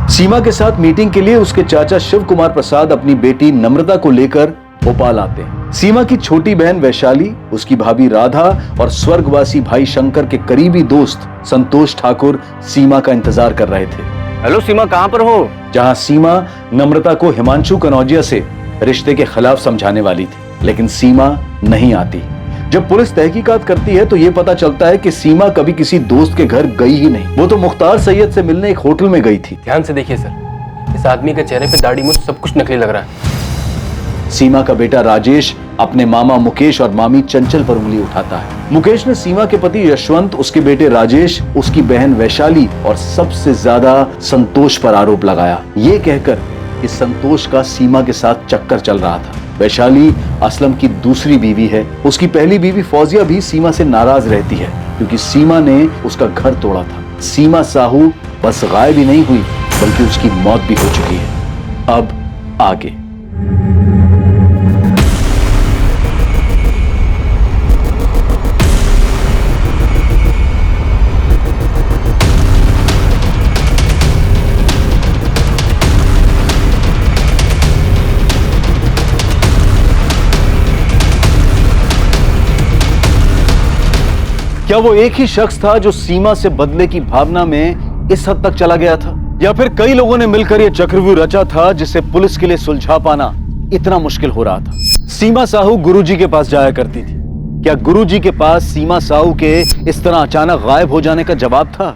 सीमा के साथ मीटिंग के लिए उसके चाचा शिव कुमार प्रसाद अपनी बेटी नम्रता को लेकर भोपाल आते हैं। सीमा की छोटी बहन वैशाली, उसकी भाभी राधा और स्वर्गवासी भाई शंकर के करीबी दोस्त संतोष ठाकुर सीमा का इंतजार कर रहे थे। हेलो सीमा, कहां पर हो? जहां सीमा नम्रता को हिमांशु कनौजिया से रिश्ते के खिलाफ समझाने वाली थी, लेकिन सीमा नहीं आती। जब पुलिस तहकीकात करती है तो यह पता चलता है कि सीमा कभी किसी दोस्त के घर गई ही नहीं। वो तो मुख्तार सैयद से मिलने एक होटल में गई थी। ध्यान से देखिए सर, इस आदमी के चेहरे पे दाढ़ी मूंछ सब कुछ नकली लग रहा है। सीमा का बेटा राजेश अपने मामा मुकेश और मामी चंचल पर उंगली उठाता है। मुकेश ने सीमा के पति यशवंत, उसके बेटे राजेश, उसकी बहन वैशाली और सबसे ज्यादा संतोष पर आरोप लगाया, ये कहकर कि संतोष का सीमा के साथ चक्कर चल रहा था। वैशाली असलम की दूसरी बीवी है। उसकी पहली बीवी फौजिया भी सीमा से नाराज रहती है क्योंकि सीमा ने उसका घर तोड़ा था। सीमा साहू बस गायब ही नहीं हुई बल्कि उसकी मौत भी हो चुकी है। अब आगे। क्या वो एक ही शख्स था जो सीमा से बदले की भावना में इस हद तक चला गया था, या फिर कई लोगों ने मिलकर यह चक्रव्यूह रचा था जिसे पुलिस के लिए सुलझा पाना इतना मुश्किल हो रहा था? सीमा साहू गुरुजी के पास जाया करती थी। क्या गुरुजी के पास सीमा साहू के इस तरह अचानक गायब हो जाने का जवाब था?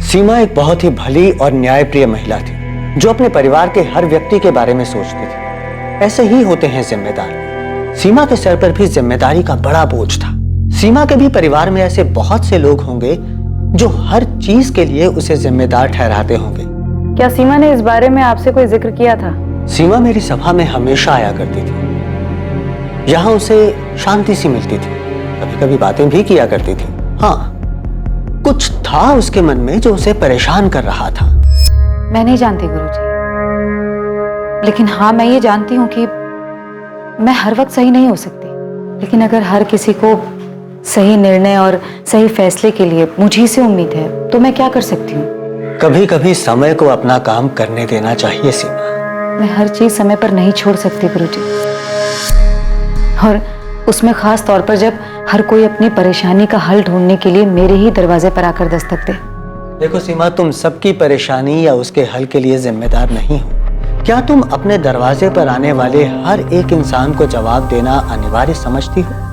सीमा एक बहुत ही भली और न्यायप्रिय महिला थी जो अपने परिवार के हर व्यक्ति के बारे में सोचती थी। ऐसे ही होते हैं जिम्मेदार। सीमा के सर पर भी जिम्मेदारी का बड़ा बोझ था। सीमा के भी परिवार में ऐसे बहुत से लोग होंगे जो हर चीज के लिए उसे जिम्मेदार ठहराते होंगे। क्या सीमा ने इस बारे में आपसे कोई जिक्र किया था? सीमा मेरी सभा में हमेशा आया करती थी। यहाँ उसे शांति सी मिलती थी, कभी कभी बातें भी किया करती थी। हाँ, कुछ था उसके मन में जो उसे परेशान कर रहा था। मैं नहीं जानती गुरुजी, लेकिन हाँ मैं ये जानती हूँ कि मैं हर वक्त सही नहीं हो सकती, लेकिन अगर हर किसी को सही निर्णय और सही फैसले के लिए मुझी से उम्मीद है तो मैं क्या कर सकती हूँ? कभी कभी समय को अपना काम करने देना चाहिए सीमा। मैं हर चीज समय पर नहीं छोड़ सकती गुरुजी, और उसमें खास तौर पर जब हर कोई अपनी परेशानी का हल ढूंढने के लिए मेरे ही दरवाजे पर आकर दस्तक दे। देखो सीमा, तुम सबकी परेशानी या उसके हल के लिए जिम्मेदार नहीं हो। क्या तुम अपने दरवाजे पर आने वाले हर एक इंसान को जवाब देना अनिवार्य समझती हो,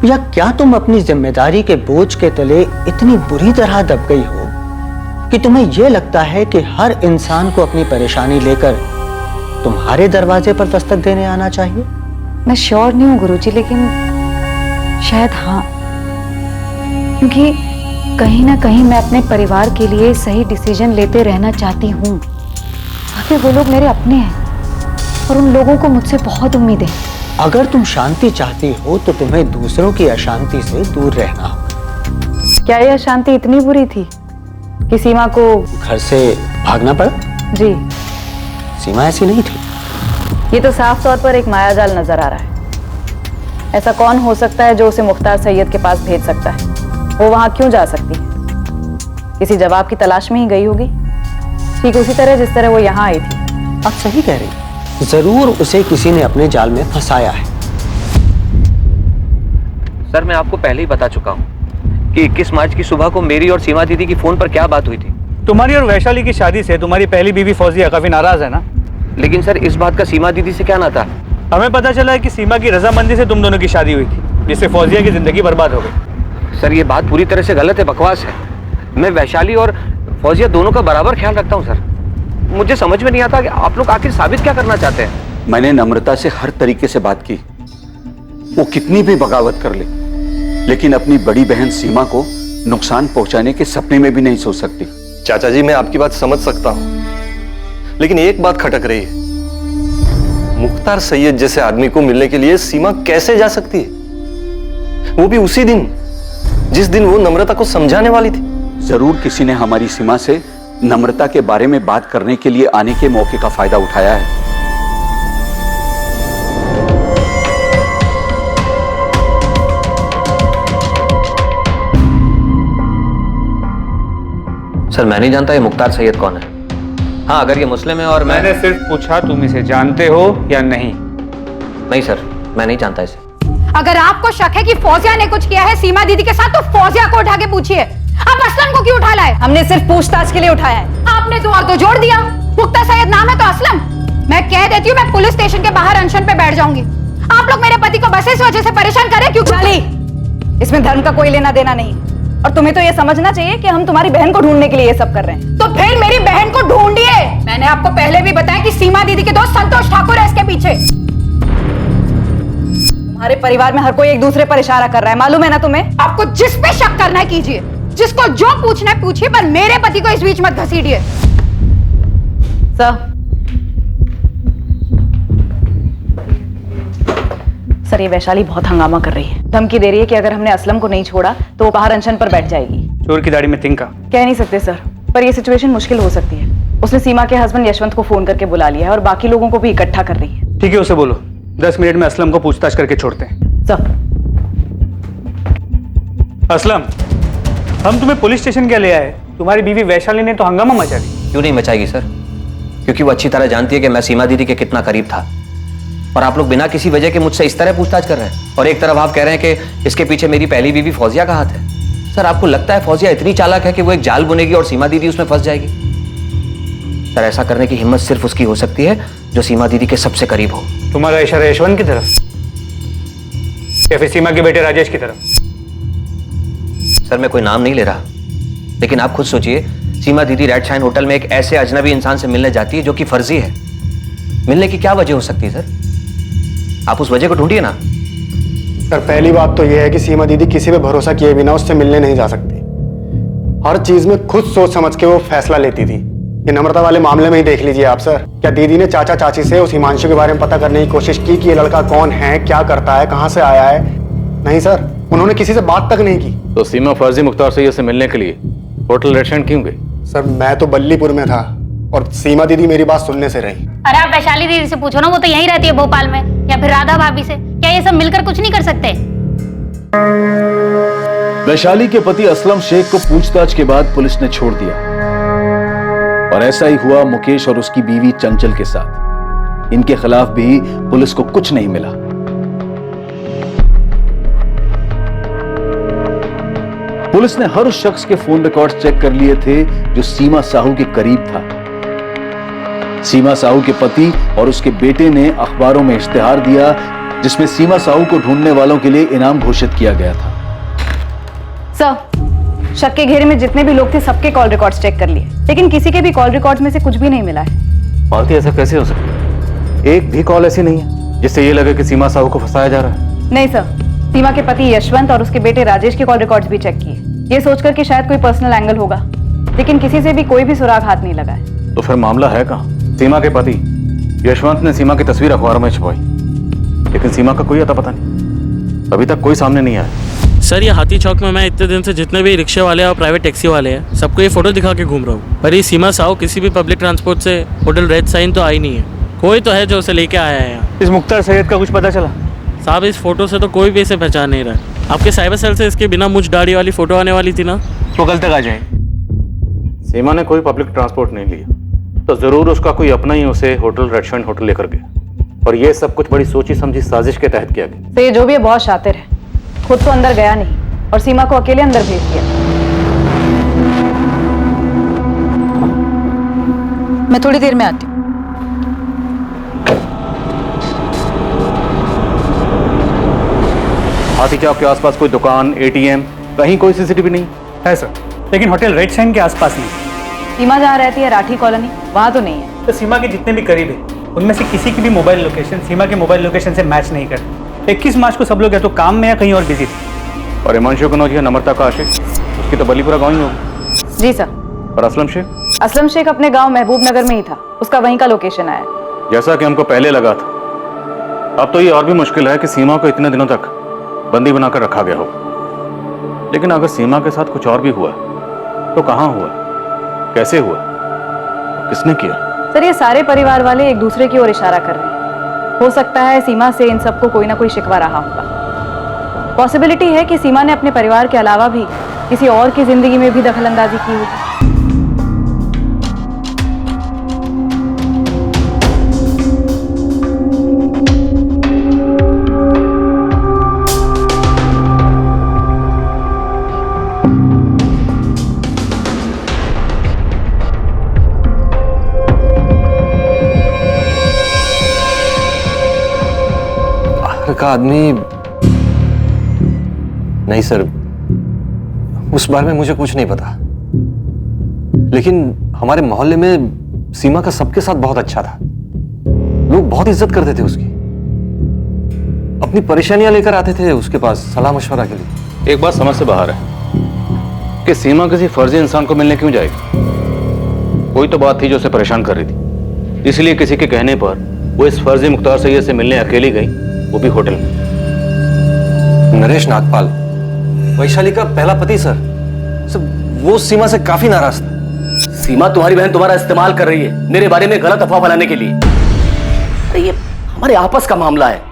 या क्या तुम अपनी जिम्मेदारी के बोझ के तले इतनी बुरी तरह दब गई हो कि तुम्हें यह लगता है कि हर इंसान को अपनी परेशानी लेकर तुम्हारे दरवाजे पर दस्तक देने आना चाहिए? मैं श्योर नहीं हूँ गुरुजी, लेकिन शायद हाँ, क्योंकि कहीं ना कहीं मैं अपने परिवार के लिए सही डिसीजन लेते रहना चाहती हूँ। आखिर वो लोग मेरे अपने हैं और उन लोगों को मुझसे बहुत उम्मीद है। अगर तुम शांति चाहती हो तो तुम्हें दूसरों की अशांति से दूर रहना होगा। क्या यह अशांति इतनी बुरी थी कि सीमा को घर से भागना पड़ा? जी, सीमा ऐसी नहीं थी। ये तो साफ तौर पर एक मायाजाल नजर आ रहा है। ऐसा कौन हो सकता है जो उसे मुख्तार सैयद के पास भेज सकता है? वो वहां क्यों जा सकती है? किसी जवाब की तलाश में ही गई होगी, ठीक उसी तरह जिस तरह वो यहाँ आई थी। आप सही कह रही, जरूर उसे किसी ने अपने जाल में फंसाया है। सर, मैं आपको पहले ही बता चुका हूँ कि 21 मार्च की सुबह को मेरी और सीमा दीदी की फोन पर क्या बात हुई थी। तुम्हारी और वैशाली की शादी से तुम्हारी पहली बीवी फौजिया काफी नाराज है ना? लेकिन सर, इस बात का सीमा दीदी से क्या नाता? हमें पता चला है कि सीमा की रजामंदी से तुम दोनों की शादी हुई थी, जिससे फौजिया की जिंदगी बर्बाद हो गई। सर, ये बात पूरी तरह से गलत है, बकवास है। मैं वैशाली और फौजिया दोनों का बराबर ख्याल रखता हूँ सर। मुझे समझ में नहीं आता कि आप लोग आखिर साबित क्या करना चाहते हैं। मैंने नम्रता से हर तरीके से बात की, वो कितनी भी बगावत कर ले, लेकिन अपनी बड़ी बहन सीमा को नुकसान पहुंचाने के सपने में भी नहीं सोच सकती। चाचा जी, मैं आपकी बात समझ सकता हूं, लेकिन एक बात खटक रही है। मुख्तार सैयद जैसे आदमी को मिलने के लिए सीमा कैसे जा सकती है, वो भी उसी दिन जिस दिन वो नम्रता को समझाने वाली थी। जरूर किसी ने हमारी सीमा से नम्रता के बारे में बात करने के लिए आने के मौके का फायदा उठाया है। सर, मैं नहीं जानता ये मुख्तार सैयद कौन है। हाँ, अगर ये मुस्लिम है और मैंने सिर्फ पूछा तुम इसे जानते हो या नहीं? नहीं सर, मैं नहीं जानता इसे। अगर आपको शक है कि फौजिया ने कुछ किया है सीमा दीदी के साथ, तो फौजिया को उठा के पूछिए। आप असलम को क्यों उठा लाए? हमने सिर्फ पूछताछ के लिए उठाया है। आपने दो और दो जोड़ दिया। मुख्तार सैयद नाम है तो असलम। मैं कह देती हूँ, मैं पुलिस स्टेशन के बाहर अनशन पे बैठ जाऊंगी। आप लोग मेरे पति को बस इस वजह से परेशान कर रहे क्यों? चाली, इसमें धर्म का कोई लेना देना नहीं, और तुम्हें तो ये समझना चाहिए कि हम तुम्हारी बहन को ढूंढने के लिए ये सब कर रहे हैं। तो फिर मेरी बहन को ढूंढिए। मैंने आपको पहले भी बताया कि सीमा दीदी के दोस्त संतोष ठाकुर है इसके पीछे। हमारे परिवार में हर कोई एक दूसरे पर इशारा कर रहा है, मालूम है ना तुम्हें? आपको जिस पे शक करना है कीजिए, जिसको जो पूछना है पूछिए, पर मेरे पति को इस बीच मत घसीटिए। सर, ये वैशाली बहुत हंगामा कर रही है, धमकी दे रही है कि अगर हमने असलम को नहीं छोड़ा तो वो बाहर अनशन पर बैठ जाएगी। चोर की दाढ़ी में तिनका। कह नहीं सकते सर, पर ये सिचुएशन मुश्किल हो सकती है। उसने सीमा के हस्बैंड यशवंत को फोन करके बुला लिया है और बाकी लोगों को भी इकट्ठा कर रही है। ठीक है, उसे बोलो 10 मिनट में असलम को पूछताछ करके छोड़ते हैं। सर, असलम, हम तुम्हें पुलिस स्टेशन क्या ले आए? तुम्हारी बीवी वैशाली ने तो हंगामा मचा दी। क्यों नहीं मचाएगी सर? क्योंकि वो अच्छी तरह जानती है कि मैं सीमा दीदी के कितना करीब था, और आप लोग बिना किसी वजह के मुझसे इस तरह पूछताछ कर रहे हैं। और एक तरफ आप कह रहे हैं कि इसके पीछे मेरी पहली बीवी फौजिया का हाथ है। सर, आपको लगता है फौजिया इतनी चालाक है कि वो एक जाल बुनेगी और सीमा दीदी उसमें फंस जाएगी? सर, ऐसा करने की हिम्मत सिर्फ उसकी हो सकती है जो सीमा दीदी के सबसे करीब हो। तुम्हारा इशारा यशवंत की तरफ या फिर सीमा के बेटे राजेश की तरफ? सर, मैं कोई नाम नहीं ले रहा, लेकिन आप खुद सोचिए, सीमा दीदी रेड शाइन होटल में एक ऐसे अजनबी इंसान से मिलने जाती है जो कि फर्जी है। मिलने की क्या वजह हो सकती है सर? आप उस वजह को ढूंढिए ना। सर, पहली बात तो यह है कि सीमा दीदी किसी पे भरोसा किए बिना उससे मिलने नहीं जा सकती। हर चीज में खुद सोच समझ के वो फैसला लेती थी। ये नम्रता वाले मामले में ही देख लीजिए आप सर। क्या दीदी ने चाचा चाची से उस हिमांशु के बारे में पता करने की कोशिश की कि ये लड़का कौन है, क्या करता है, कहां से आया है? नहीं सर, उन्होंने किसी से बात तक नहीं की। तो सीमा फर्जी मुख्तार सैयद से मिलने के लिए होटल रेड शाइन क्यों गई? सर, मैं तो बल्लीपुर में था और सीमा दीदी मेरी बात सुनने से रही। अरे आप वैशाली दीदी से पूछो ना, वो तो यहीं रहती है भोपाल में, या फिर राधा भाभी से। क्या ये सब मिलकर कुछ नहीं कर सकते? वैशाली के पति असलम शेख को पूछताछ के बाद पुलिस ने छोड़ दिया, और ऐसा ही हुआ मुकेश और उसकी बीवी चंचल के साथ। इनके खिलाफ भी पुलिस को कुछ नहीं मिला। पुलिस ने हर उस शख्स के फोन रिकॉर्ड चेक कर लिए थे जो सीमा साहू के करीब था। सीमा साहू के पति और उसके बेटे ने अखबारों में इश्तिहार दिया जिसमें सीमा साहू को ढूंढने वालों के लिए इनाम घोषित किया गया था। सर, शक के घेरे में जितने भी लोग थे सबके कॉल रिकॉर्ड्स चेक कर लिए, लेकिन किसी के भी कॉल रिकॉर्ड्स में से कुछ भी नहीं मिला है। मालती, ऐसा कैसे हो सकता है? एक भी कॉल ऐसी नहीं है जिससे ये लगे कि सीमा साहू को फंसाया जा रहा है। नहीं सर, सीमा के पति यशवंत और उसके बेटे राजेश के कॉल रिकॉर्ड्स भी चेक किए, ये सोचकर कि शायद कोई पर्सनल एंगल होगा, लेकिन किसी से भी कोई भी सुराग हाथ नहीं लगा है। तो फिर मामला है कहां? सीमा के पति यशवंत ने सीमा की तस्वीर अखबार में छपवाई, लेकिन सीमा का कोई अता पता नहीं। अभी तक कोई सामने नहीं आया। सर, ये हाथी चौक में मैं इतने दिन से जितने भी रिक्शे वाले और प्राइवेट टैक्सी वाले हैं सबको ये फोटो दिखा के घूम रहा हूँ, पर ये सीमा साहू किसी भी पब्लिक ट्रांसपोर्ट से होटल रेड साइन तो आई नहीं है। कोई तो है जो उसे लेके आया है यहाँ। इस मुख्तार सैयद का कुछ पता चला? साहब, इस फोटो से तो कोई भी इसे पहचान नहीं रहा। आपके साइबर सेल से इसके बिना मुझ दाढ़ी वाली फोटो आने वाली थी ना, वो कल तक आ जाए। सीमा ने कोई पब्लिक ट्रांसपोर्ट नहीं लिया, तो जरूर उसका कोई अपना ही उसे होटल रेड शाइन होटल लेकर गया, और ये सब कुछ बड़ी सोची समझी साजिश के तहत किया गया। तो ये जो भी है बहुत शातिर है, खुद तो अंदर गया नहीं और सीमा को अकेले अंदर भेज दिया। मैं थोड़ी देर में आती हूँ। हाथी चौक के आसपास कोई दुकान, एटीएम, कहीं कोई सीसीटीवी नहीं है सर, लेकिन होटल रेड शाइन के आसपास नहीं। सीमा जहाँ रहती है राठी कॉलोनी, वहाँ तो नहीं है। तो सीमा के जितने भी करीब है उनमें से किसी की भी मोबाइल लोकेशन सीमा के मोबाइल लोकेशन से मैच नहीं करती। 21 मार्च को सब लोग या तो काम में या कहीं और बिजी थे। और हिमांशु कनौज या नम्रता का आशिक, उसकी तो बलीपुरा गाँव ही होगी। जी सर। और असलम शेख? असलम शेख अपने गांव महबूब नगर में ही था, उसका वहीं का लोकेशन आया। जैसा कि हमको पहले लगा था, अब तो ये और भी मुश्किल है कि सीमा को इतने दिनों तक बंदी बनाकर रखा गया हो। लेकिन अगर सीमा के साथ कुछ और भी हुआ तो कहाँ हुआ, कैसे हुआ, किसने किया? सर, ये सारे परिवार वाले एक दूसरे की ओर इशारा कर रहे हैं। हो सकता है सीमा से इन सबको कोई ना कोई शिकवा रहा होगा। पॉसिबिलिटी है कि सीमा ने अपने परिवार के अलावा भी किसी और की जिंदगी में भी दखलंदाजी की होगी। लड़का आदमी, नहीं सर, उस बारे में मुझे कुछ नहीं पता, लेकिन हमारे मोहल्ले में सीमा का सबके साथ बहुत अच्छा था। लोग बहुत इज्जत करते थे उसकी, अपनी परेशानियां लेकर आते थे उसके पास सलाह मशवरा के लिए। एक बात समझ से बाहर है कि सीमा किसी फर्जी इंसान को मिलने क्यों जाएगी? कोई तो बात थी जो उसे परेशान कर रही थी, इसलिए किसी के कहने पर वो इस फर्जी मुख्तार सैयद से मिलने अकेली गई, वो भी होटल में। नरेश नागपाल, वैशाली का पहला पति सर, वो सीमा से काफी नाराज था। सीमा तुम्हारी बहन तुम्हारा इस्तेमाल कर रही है मेरे बारे में गलत अफवाह फैलाने के लिए। अरे ये हमारे आपस का मामला है,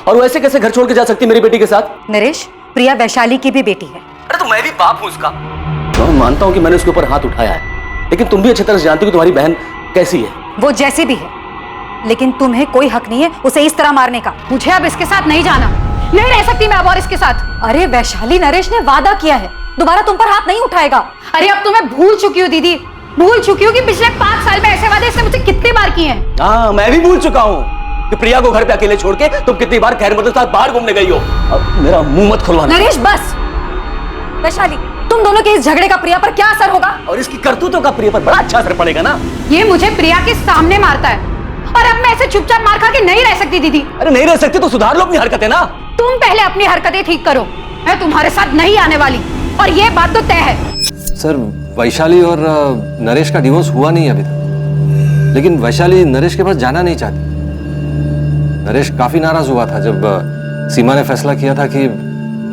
और वो ऐसे कैसे घर छोड़ के जा सकती है मेरी बेटी के साथ? नरेश, प्रिया वैशाली की भी बेटी है। अरे तो मैं भी बाप हूं उसका। तो मैं मानता हूं कि मैंने उसके ऊपर हाथ उठाया है, लेकिन तुम भी अच्छी तरह से जानती हो कि तुम्हारी बहन कैसी है। वो जैसी भी है, लेकिन तुम्हें कोई हक नहीं है उसे इस तरह मारने का। मुझे अब इसके साथ नहीं जाना, नहीं रह सकती मैं अब और इसके साथ। अरे वैशाली, नरेश ने वादा किया है दोबारा तुम पर हाथ नहीं उठाएगा। अरे अब तुम्हें भूल चुकी हो दीदी, भूल चुकी हो कि पिछले 5 साल में ऐसे वादे इसने मुझसे कितनी बार किए हैं। हाँ, मैं भी भूल चुका हूँ कि प्रिया को घर पे अकेले छोड़ के तुम कितनी बार खैर मदद के साथ बाहर घूमने गई हो। अब मेरा मुंह मत खुलवाना। नरेश बस। वैशाली, तुम दोनों के इस झगड़े का प्रिया पर क्या असर होगा? और इसकी करतूतों का प्रिया पर बड़ा अच्छा असर पड़ेगा ना। ये मुझे प्रिया के सामने मारता है, और अब मैं ऐसे चुपचाप मार खा के नहीं रह सकती दीदी। अरे नहीं रह सकती तो सुधार लो अपनी हरकतें ना। तुम पहले अपनी हरकतें ठीक करो, मैं तुम्हारे साथ नहीं आने वाली, और ये बात तो तय है। सर, वैशाली और नरेश का डिवोर्स हुआ नहीं अभी तक, लेकिन वैशाली नरेश के पास जाना नहीं चाहती। नरेश काफी नाराज हुआ था जब सीमा ने फैसला किया था कि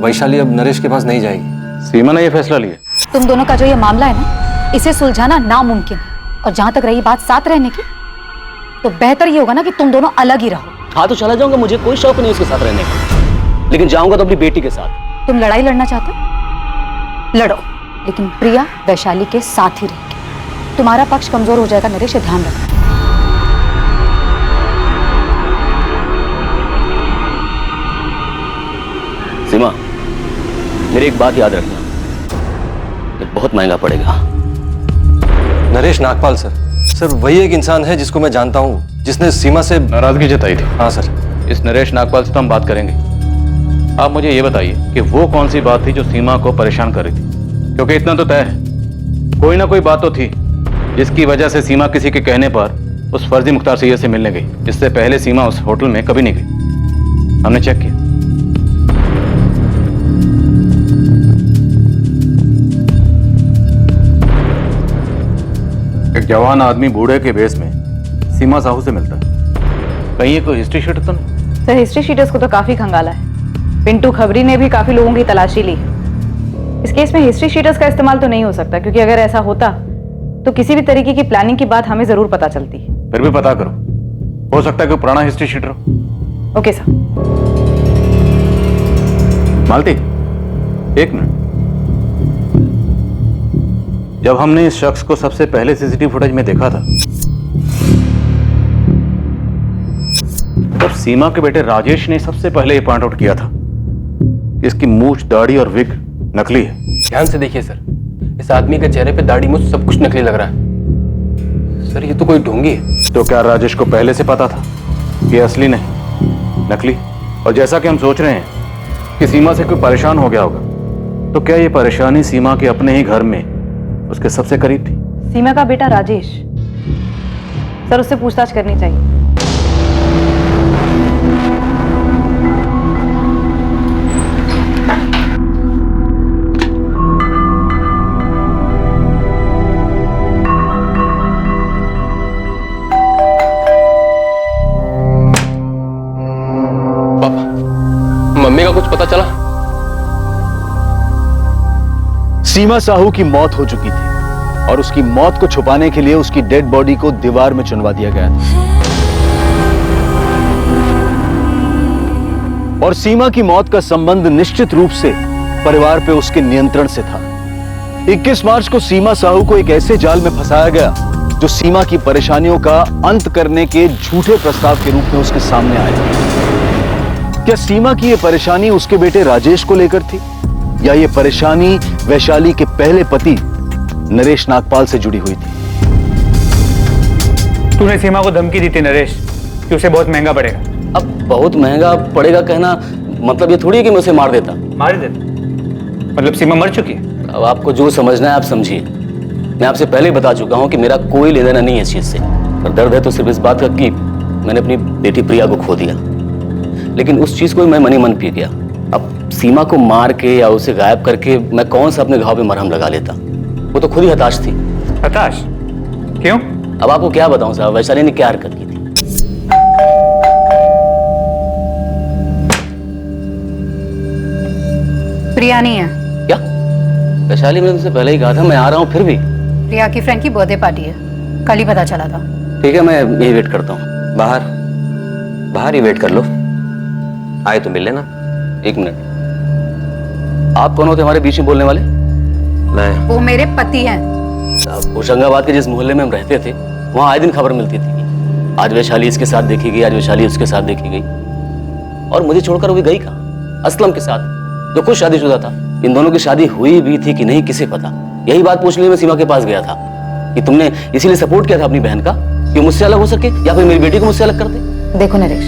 वैशाली अब नरेश के पास नहीं जाएगी। सीमा ने यह फैसला लिया। तुम दोनों का जो ये मामला है ना, इसे सुलझाना नामुमकिन है, और जहां तक रही बात साथ रहने की, तो बेहतर ये होगा ना कि तुम दोनों अलग ही रहो। हाँ तो चला जाऊंगा, मुझे कोई शौक नहीं उसके साथ रहने का, लेकिन जाऊंगा तो अपनी बेटी के साथ। तुम लड़ाई लड़ना चाहते हो, लड़ो, लेकिन प्रिया वैशाली के साथ ही रहेगी। तुम्हारा पक्ष कमजोर हो जाएगा नरेश, ध्यान रखना। सीमा, मेरी एक बात याद रखना, ये बहुत महंगा पड़ेगा। नरेश नागपाल सर, वही एक इंसान है जिसको मैं जानता हूँ जिसने सीमा से नाराजगी जताई थी। हाँ सर। इस नरेश नागपाल से तो हम बात करेंगे। आप मुझे ये बताइए कि वो कौन सी बात थी जो सीमा को परेशान कर रही थी, क्योंकि इतना तो तय है कोई ना कोई बात तो थी जिसकी वजह से सीमा किसी के कहने पर उस फर्जी मुख्तार सैयद से मिलने गई। इससे पहले सीमा उस होटल में कभी नहीं गई, हमने चेक किया। एक जवान आदमी बूढ़े के भेष में सीमा साहू से मिलता है, कहीं ये कोई हिस्ट्री शीटर तो नहीं? सर, हिस्ट्री शीटर्स को तो काफी खंगाला है। पिंटू खबरी ने भी काफी लोगों की तलाशी ली। इस केस में हिस्ट्री शीटर्स का इस्तेमाल तो नहीं हो सकता, क्योंकि अगर ऐसा होता तो किसी भी तरीके की प्लानिंग की बात हमें जरूर पता चलती। फिर भी पता करो, हो सकता है कोई पुराना हिस्ट्री शीटर हो। Okay sir. मालती, एक मिनट। जब हमने इस शख्स को सबसे पहले सीसीटीवी फुटेज में देखा था, तब सीमा के बेटे राजेश ने सबसे पहले ये पॉइंट आउट किया था कि इसकी मूछ, दाढ़ी और विग नकली है। ध्यान से देखिए सर, इस आदमी के चेहरे पे दाढ़ी मूछ सब कुछ नकली लग रहा है। सर, ये तो कोई ढोंगी है। तो क्या राजेश को पहले से पता था कि असली नहीं, नकली? और जैसा कि हम सोच रहे हैं कि सीमा से कोई परेशान हो गया होगा, तो क्या ये परेशानी सीमा के अपने ही घर में उसके सबसे करीब थी? सीमा का बेटा राजेश, सर उससे पूछताछ करनी चाहिए। मम्मी का कुछ पता चला? सीमा साहू की मौत हो चुकी थी, और उसकी मौत को छुपाने के लिए उसकी डेड बॉडी को दीवार में चुनवा दिया गया था। और सीमा की मौत का संबंध निश्चित रूप से परिवार पे उसके नियंत्रण से था। 21 मार्च को सीमा साहू को एक ऐसे जाल में फंसाया गया जो सीमा की परेशानियों का अंत करने के झूठे प्रस्ताव के रूप में उसके सामने आया। क्या सीमा की यह परेशानी उसके बेटे राजेश को लेकर थी, या यह परेशानी वैशाली के पहले पति नरेश नागपाल से जुड़ी हुई थी? तूने सीमा को धमकी दी थी नरेश कि उसे बहुत महंगा पड़ेगा। अब बहुत महंगा पड़ेगा कहना मतलब ये थोड़ी है कि मैं उसे मार देता। मार ही देते मतलब सीमा मर चुकी है। अब आपको जो समझना है आप समझिए। मैं आपसे पहले ही बता चुका हूं कि मेरा कोई लेना देना नहीं है इस चीज से। पर दर्द है तो सिर्फ इस बात का कि मैंने अपनी बेटी प्रिया को खो दिया, लेकिन उस चीज को मैं मन ही मन पी गया। अब सीमा को मार के या उसे गायब करके मैं कौन सा अपने घाव पे मरहम लगा लेता। वो तो खुद ही हताश थी। हताश क्यों? अब आपको क्या बताऊं साहब, वैशाली ने क्या हरकत की थी। प्रिया नहीं है। क्या? वैशाली, मैंने तुमसे पहले ही कहा था मैं आ रहा हूं, फिर भी। प्रिया की फ्रेंड की बर्थडे पार्टी है, कल ही पता चला था। ठीक है, मैं यही वेट करता हूँ। बाहर ही वेट कर लो, आए तो मिल लेना। 1 मिनट, आप कौन होते हमारे बीच में बोलने वाले? मैं वो मेरे पति हैं। होशंगाबाद के जिस मोहल्ले में हम रहते थे वहां आए दिन खबर मिलती थी। आज वैशाली इसके साथ देखी गई, आज वैशाली उसके साथ देखी गई, और मुझे छोड़कर वो भी गई कहाँ? असलम के साथ, जो खुद शादीशुदा था। इन दोनों की शादी हुई भी थी कि नहीं किसे पता। यही बात पूछने लिए मैं सीमा के पास गया था कि तुमने इसीलिए सपोर्ट किया था अपनी बहन का कि मुझसे अलग हो सके या फिर मेरी बेटी को मुझसे अलग कर दे। देखो नरेश,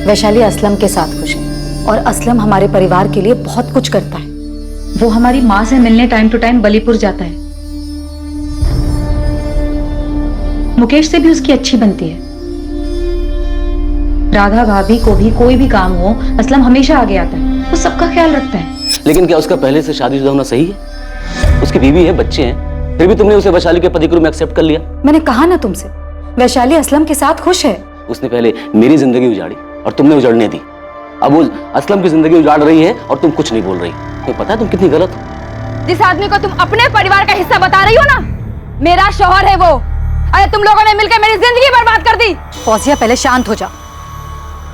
वैशाली असलम के साथ खुश है और असलम हमारे परिवार के लिए बहुत कुछ करता है। वो हमारी माँ से मिलने टाइम टू टाइम बलीपुर जाता है। मुकेश से भी उसकी अच्छी बनती है। राधा भाभी को भी कोई भी काम हो असलम हमेशा आगे आता है, वो सबका ख्याल रखता है। लेकिन क्या उसका पहले से शादीशुदा होना सही है? उसकी बीवी है, बच्चे हैं, फिर भी तुमने उसे वैशाली के पति के रूप में एक्सेप्ट कर लिया। मैंने कहा ना तुमसे, वैशाली असलम के साथ खुश है। उसने पहले मेरी जिंदगी उजाड़ी और तुमने उजाड़ने दी। अब वो असलम की जिंदगी उजाड़ रही है और तुम कुछ नहीं बोल रही। तुम्हें पता है तुम कितनी गलत हो? जिस आदमी को तुम अपने परिवार का हिस्सा बता रही हो ना, मेरा शौहर है वो। अरे तुम लोगों ने मिलकर मेरी जिंदगी बर्बाद कर दी। फौजिया, पहले शांत हो जा।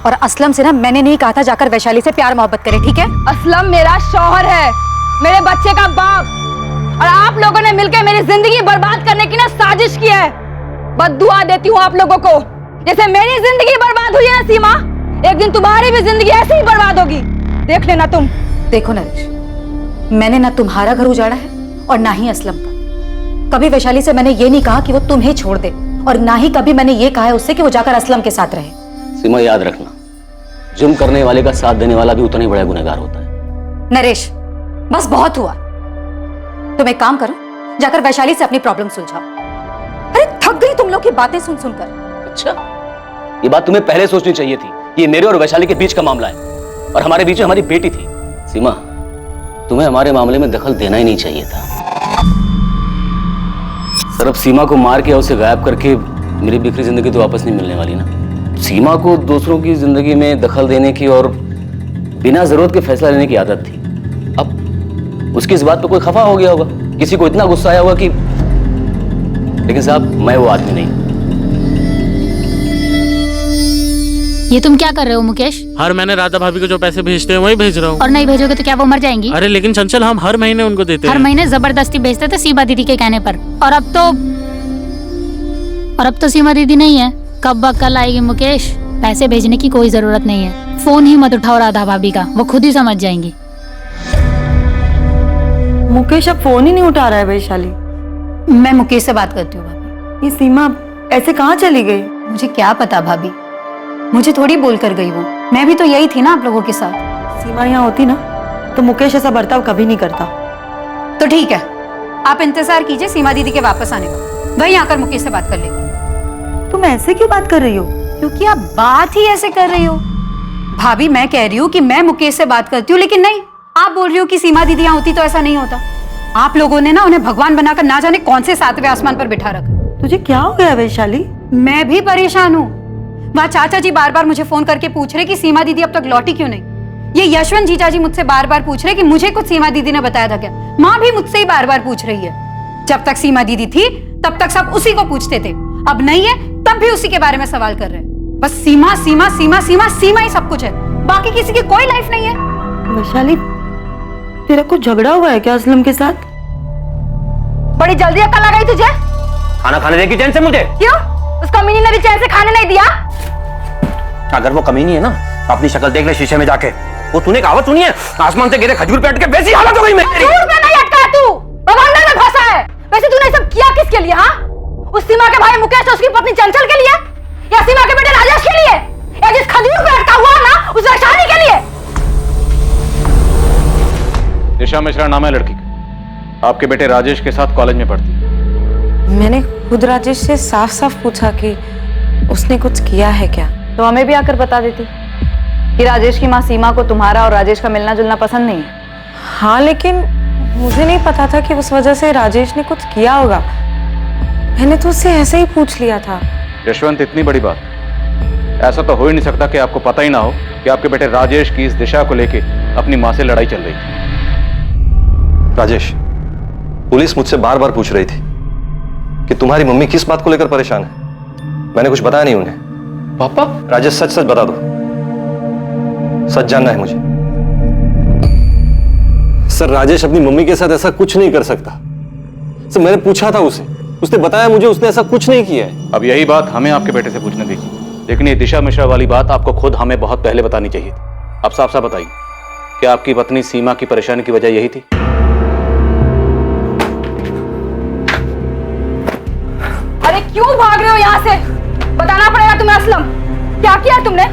और असलम से ना मैंने नहीं कहा था जाकर वैशाली से प्यार मोहब्बत करे, ठीक है? असलम मेरा शौहर है, मेरे बच्चे का बाप, और आप लोगों ने मिलकर मेरी जिंदगी बर्बाद करने की ना साजिश की है। बद्दुआ देती हूँ आप लोगों को। जैसे मेरी जिंदगी बर्बाद हुई है ना सीमा, एक दिन तुम्हारी भी जिंदगी ऐसे ही बर्बाद होगी, देख लेना तुम। देखो नरेश, मैंने ना तुम्हारा घर उजाड़ा है और ना ही असलम का। कभी वैशाली से मैंने ये नहीं कहा कि वो तुम्हें छोड़ दे, और ना ही कभी मैंने ये कहा है उससे कि वो जाकर असलम के साथ रहे। सीमा, याद रखना, जुर्म करने वाले का साथ देने वाला भी उतना ही बड़ा गुनहगार होता है। नरेश, बस बहुत हुआ। तुम एक काम करो, जाकर वैशाली से अपनी प्रॉब्लम सुलझाओ। अरे थक गई तुम लोग की बातें सुन सुनकर। अच्छा, ये बात तुम्हें पहले सोचनी चाहिए थी कि ये मेरे और वैशाली के बीच का मामला है और हमारे बीच में हमारी बेटी थी। सीमा, तुम्हें हमारे मामले में दखल देना ही नहीं चाहिए था। सर, अब सीमा को मार के और उसे गायब करके मेरी बिखरी जिंदगी तो वापस नहीं मिलने वाली ना। सीमा को दूसरों की जिंदगी में दखल देने की और बिना जरूरत के फैसला लेने की आदत थी। अब उसकी इस बात पे कोई खफा हो गया होगा, किसी को इतना गुस्सा आया होगा कि, लेकिन साहब मैं वो आदमी नहीं। ये तुम क्या कर रहे हो मुकेश? हर महीने राधा भाभी को जो पैसे भेजते हैं वही भेज रहा हूँ। और नहीं भेजोगे तो क्या वो मर जाएंगी? अरे लेकिन चंचल, हम हर महीने उनको देते हैं। हर महीने जबरदस्ती भेजते थे सीमा दीदी के कहने पर, और अब तो सीमा दीदी नहीं है। कब कल आएगी मुकेश? पैसे भेजने की कोई जरूरत नहीं है, फोन ही मत उठाओ राधा भाभी का, वो खुद ही समझ जाएंगी। मुकेश अब फोन ही नहीं उठा रहा है वैशाली। मैं मुकेश से बात करती हूँ भाभी। ये सीमा ऐसे कहाँ चली गई? मुझे क्या पता भाभी, मुझे थोड़ी बोल कर गई वो। मैं भी तो यही थी ना आप लोगों के साथ। सीमा यहाँ होती ना तो मुकेश ऐसा बर्ताव कभी नहीं करता। तो ठीक है, आप इंतजार कीजिए सीमा दीदी के वापस आने का, वहीं आकर मुकेश से बात कर लेंगे। तुम ऐसे क्यों बात कर रही हो? क्योंकि आप बात ही ऐसे कर रही हो। भाभी, मैं कह रही हूँ कि मैं मुकेश से बात करती हूँ, लेकिन नहीं, आप बोल रही हो कि सीमा दीदी यहाँ होती तो ऐसा नहीं होता। आप लोगों ने ना उन्हें भगवान बनाकर ना जाने कौन से 7वें आसमान पर बिठा रखा। तुझे क्या हो गया वैशाली? मैं भी परेशान हूँ। वहाँ चाचा जी बार बार मुझे फोन करके पूछ रहे कि सीमा दीदी अब तक लौटी क्यों नहीं। ये यशवंत जीजा जी मुझसे बार बार पूछ रहे कि मुझे कुछ सीमा दीदी ने बताया था क्या। माँ भी मुझसे ही बार बार पूछ रही है। जब तक सीमा दीदी थी तब तक सब उसी को पूछते थे, अब नहीं है तब भी उसी के बारे में सवाल कर रहे हैं। बस सीमा सीमा सीमा सीमा सीमा ही सब कुछ है, बाकी किसी की कोई लाइफ नहीं है। वैशाली, तेरा कुछ झगड़ा हुआ है क्या असलम के साथ? बड़ी जल्दी अक्ल आ गई तुझे? खाना खाने देगी चैन से मुझे? क्यों? उस कमीनी ने भी चैन से खाने नहीं दिया? अगर वो कमीनी है ना, अपनी शक्ल देख ले शीशे में जाके। वो तूने कहावत सुनी है, आसमान से गिरे खजूर पे अटके वैसी हालत हो गई मेरी। खजूर पे नहीं अटका तू, बवंडर में फंसा है। वैसे तूने सब किया किसके लिए? हाँ, उस सीमा के भाई मुकेश और उसकी पत्नी चंचल के लिए, या सीमा के बेटे राजेश के लिए, या जिस खजूर पे अटका हुआ ना उस शादी के लिए। दिशा मिश्रा नाम है लड़की का, आपके बेटे राजेश के साथ कॉलेज में पढ़ती है। मैंने खुद राजेश से साफ साफ पूछा कि उसने कुछ किया है क्या। तो हमें भी आकर बता देती कि राजेश की माँ सीमा को तुम्हारा और राजेश का मिलना जुलना पसंद नहीं है। हाँ, लेकिन मुझे नहीं पता था कि उस वजह से राजेश ने कुछ किया होगा। मैंने तो उससे ऐसे ही पूछ लिया था। यशवंत, इतनी बड़ी बात, ऐसा तो हो ही नहीं सकता कि आपको पता ही ना हो कि आपके बेटे राजेश की इस दिशा को लेके अपनी माँ से लड़ाई चल रही थी। राजेश, पुलिस मुझसे बार बार पूछ रही थी कि तुम्हारी मम्मी किस बात को लेकर परेशान है। मैंने कुछ बताया नहीं उन्हें। पापा? राजेश, सच सच बता दो, सच जानना है मुझे। सर, राजेश अपनी मम्मी के साथ ऐसा कुछ नहीं कर सकता। सर, मैंने पूछा था उसे, उसने बताया मुझे उसने ऐसा कुछ नहीं किया है। अब यही बात हमें आपके बेटे से पूछने दीजिए, लेकिन ये दिशा मिश्रा वाली बात आपको खुद हमें बहुत पहले बतानी चाहिए थी। अब साफ साफ बताइए, क्या आपकी पत्नी सीमा की परेशानी की वजह यही थी? अरे क्यों भाग रहे हो यहाँ से? बताना पड़ेगा तुम्हें असलम, क्या किया तुमने,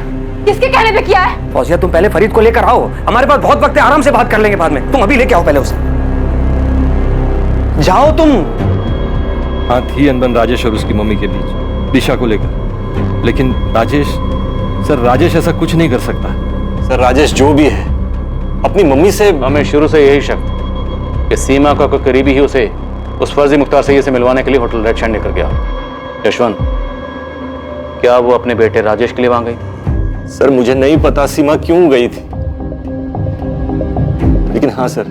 किसके कहने पे किया है? फौजिया, तुम पहले फरीद को लेकर आओ, हमारे पास बहुत वक्त है, आराम से बात कर लेंगे बाद में। तुम अभी लेके आओ पहले उसे, जाओ तुम। हाँ, थी अनबन राजेश और उसकी मम्मी के बीच दिशा को लेकर, लेकिन राजेश ऐसा कुछ नहीं कर सकता। सर, राजेश जो भी है अपनी मम्मी से, हमें शुरू से यही शक कि सीमा का कोई करीबी ही उसे उस फर्जी मुख्तार सैयद से मिलवाने के लिए होटल रेड शाइन लेकर गया। यशवंत, क्या वो अपने बेटे राजेश के लिए वहां गई थी? सर, मुझे नहीं पता सीमा क्यों गई थी, लेकिन हाँ सर,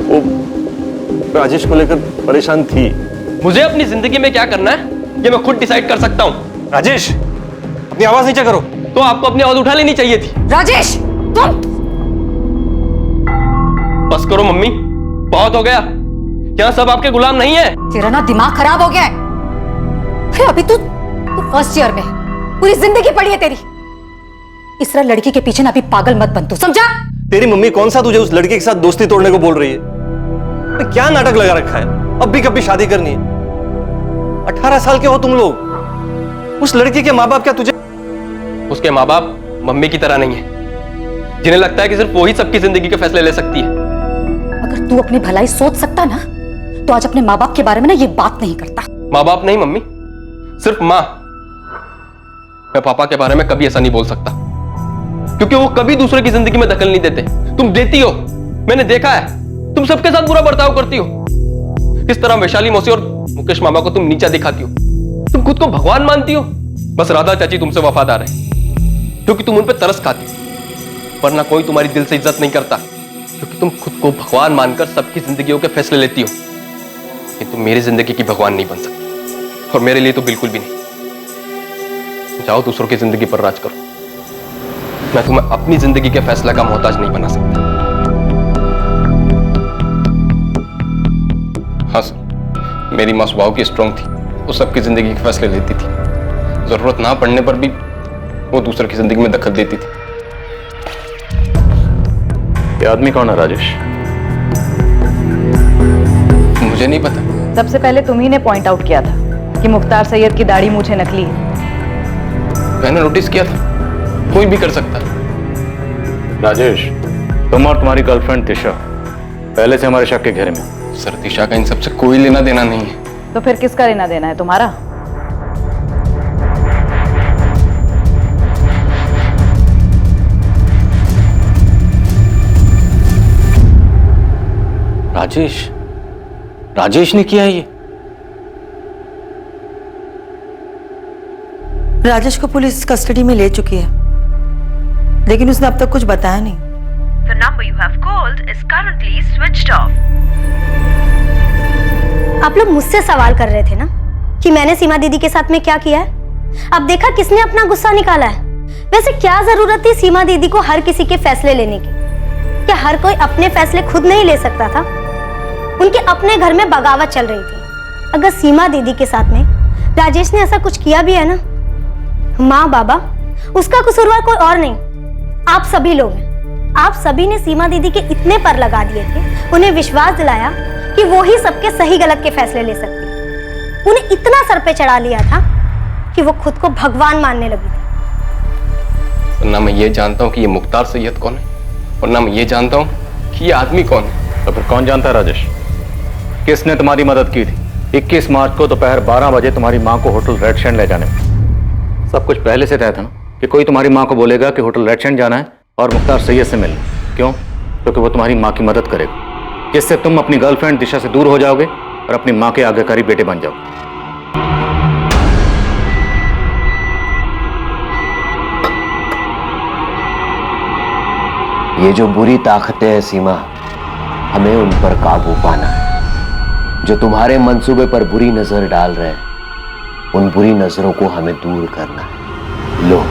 वो राजेश को लेकर परेशान थी। मुझे अपनी जिंदगी में क्या करना है ये मैं खुद डिसाइड कर सकता हूँ। राजेश, अपनी आवाज नीचे करो। तो आपको अपनी आवाज उठा लेनी चाहिए थी। राजेश, तुम बस करो मम्मी, बहुत हो गया। यहाँ सब आपके गुलाम नहीं है। तेरा ना दिमाग खराब हो गया है। अरे अभी तू फर्स्ट ईयर में, पूरी जिंदगी पड़ी है तेरी। इस तरह लड़की के पीछे ना अभी पागल मत बन तू, समझा? तेरी मम्मी कौन सा तुझे उस लड़के के साथ दोस्ती तोड़ने को बोल रही है? तो क्या नाटक लगा रखा है? अब भी कभी शादी करनी है? 18 साल के हो तुम लोग। उस लड़की के माँ बाप क्या तुझे? उसके माँ बाप मम्मी की तरह नहीं है, जिन्हें लगता है कि सिर्फ वो ही सबकी जिंदगी के फैसले ले सकती है। अगर तू अपनी भलाई सोच सकता ना तो आज अपने माँ बाप के बारे में ना ये बात नहीं करता। माँ बाप नहीं मम्मी, सिर्फ माँ। मैं पापा के बारे में कभी ऐसा नहीं बोल सकता, क्योंकि वो कभी दूसरे की जिंदगी में दखल नहीं देते। तुम देती हो, मैंने देखा है। तुम सबके साथ बुरा बर्ताव करती हो। किस तरह वैशाली मौसी और मुकेश मामा को तुम नीचा दिखाती हो। तुम खुद को भगवान मानती हो। बस राधा चाची तुमसे वफादार है, क्योंकि तुम उन पर तरस खाती हो, वरना कोई तुम्हारी दिल से इज्जत नहीं करता, क्योंकि तुम खुद को भगवान मानकर सबकी जिंदगियों के फैसले लेती हो। लेकिन तुम मेरी जिंदगी की भगवान नहीं बन सकती, और मेरे लिए तो बिल्कुल भी नहीं। जाओ दूसरों की जिंदगी पर राज करो। मैं तुम्हें अपनी जिंदगी के फैसले का मोहताज नहीं बना सकता। हाँ सर, मेरी माँ स्वभाव की स्ट्रांग थी, वो सबकी जिंदगी के फैसले लेती थी। जरूरत ना पड़ने पर भी वो दूसरे की जिंदगी में दखल देती थी। ये आदमी कौन है राजेश? मुझे नहीं पता। सबसे पहले तुम्ही ने पॉइंट आउट किया था कि मुख्तार सैयद की दाढ़ी मूछें नकली है। मैंने नोटिस किया था, कोई भी कर सकता है। राजेश, तुम और तुम्हारी गर्लफ्रेंड दिशा पहले से हमारे शक के घेरे में। सर, दिशा का इन सबसे कोई लेना देना नहीं है। तो फिर किसका लेना देना है? तुम्हारा? राजेश ने किया ये? राजेश को पुलिस कस्टडी में ले चुकी है, लेकिन उसने अब तक कुछ बताया नहीं। The number you have called is currently switched off. आप लोग मुझसे सवाल कर रहे थे ना कि मैंने सीमा दीदी के साथ में क्या किया है। अब देखा किसने अपना गुस्सा निकाला है। वैसे क्या जरूरत थी सीमा दीदी को हर किसी के फैसले लेने की? क्या हर कोई अपने फैसले खुद नहीं ले सकता था? उनके अपने घर में बगावत चल रही थी। अगर सीमा दीदी के साथ में राजेश ने ऐसा कुछ किया भी है ना, माँ बाबा, उसका कसूरवार कोई और नहीं, आप सभी लोग हैं। आप सभी ने सीमा दीदी के इतने पर लगा दिए थे, उन्हें विश्वास दिलाया कि वो ही सबके सही गलत के फैसले ले सकती है। उन्हें इतना सर पे चढ़ा लिया था कि वो खुद को भगवान मानने लगी थी। और ना मैं ये जानता हूं कि ये मुख्तार सैयद कौन है, और ना मैं ये जानता हूं कि ये आदमी कौन है। तो फिर कौन जानता है राजेश? किसने तुम्हारी मदद की थी 21 मार्च को दोपहर 12 बजे तुम्हारी माँ को होटल रेड सैंड ले जाने में? सब कुछ पहले से तय था ना कि कोई तुम्हारी माँ को बोलेगा कि होटल रेड सैंड जाना है और मुख्तार सैयद से मिलना। क्यों? क्योंकि वो तुम्हारी माँ की मदद करेगा, जिससे तुम अपनी गर्लफ्रेंड दिशा से दूर हो जाओगे और अपनी माँ के आज्ञाकारी बेटे बन जाओगे। ये जो बुरी ताकतें हैं सीमा, हमें उन पर काबू पाना है। जो तुम्हारे मंसूबे पर बुरी नजर डाल रहे हैं, उन बुरी नजरों को हमें दूर करना है। लो,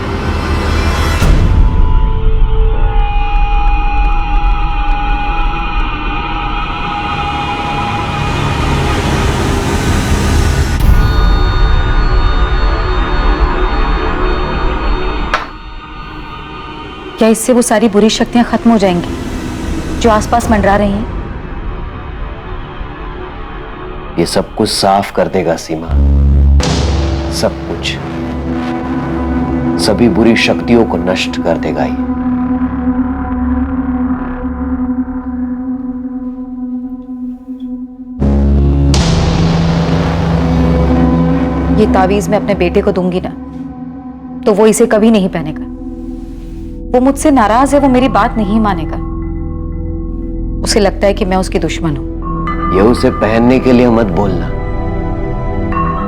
क्या इससे वो सारी बुरी शक्तियां खत्म हो जाएंगी जो आसपास मंडरा रही हैं? ये सब कुछ साफ कर देगा सीमा, सब कुछ, सभी बुरी शक्तियों को नष्ट कर देगा ये तावीज मैं अपने बेटे को दूंगी ना, तो वो इसे कभी नहीं पहनेगा। वो मुझसे नाराज है, वो मेरी बात नहीं मानेगा। उसे लगता है कि मैं उसकी दुश्मन हूं। ये उसे पहनने के लिए मत बोलना,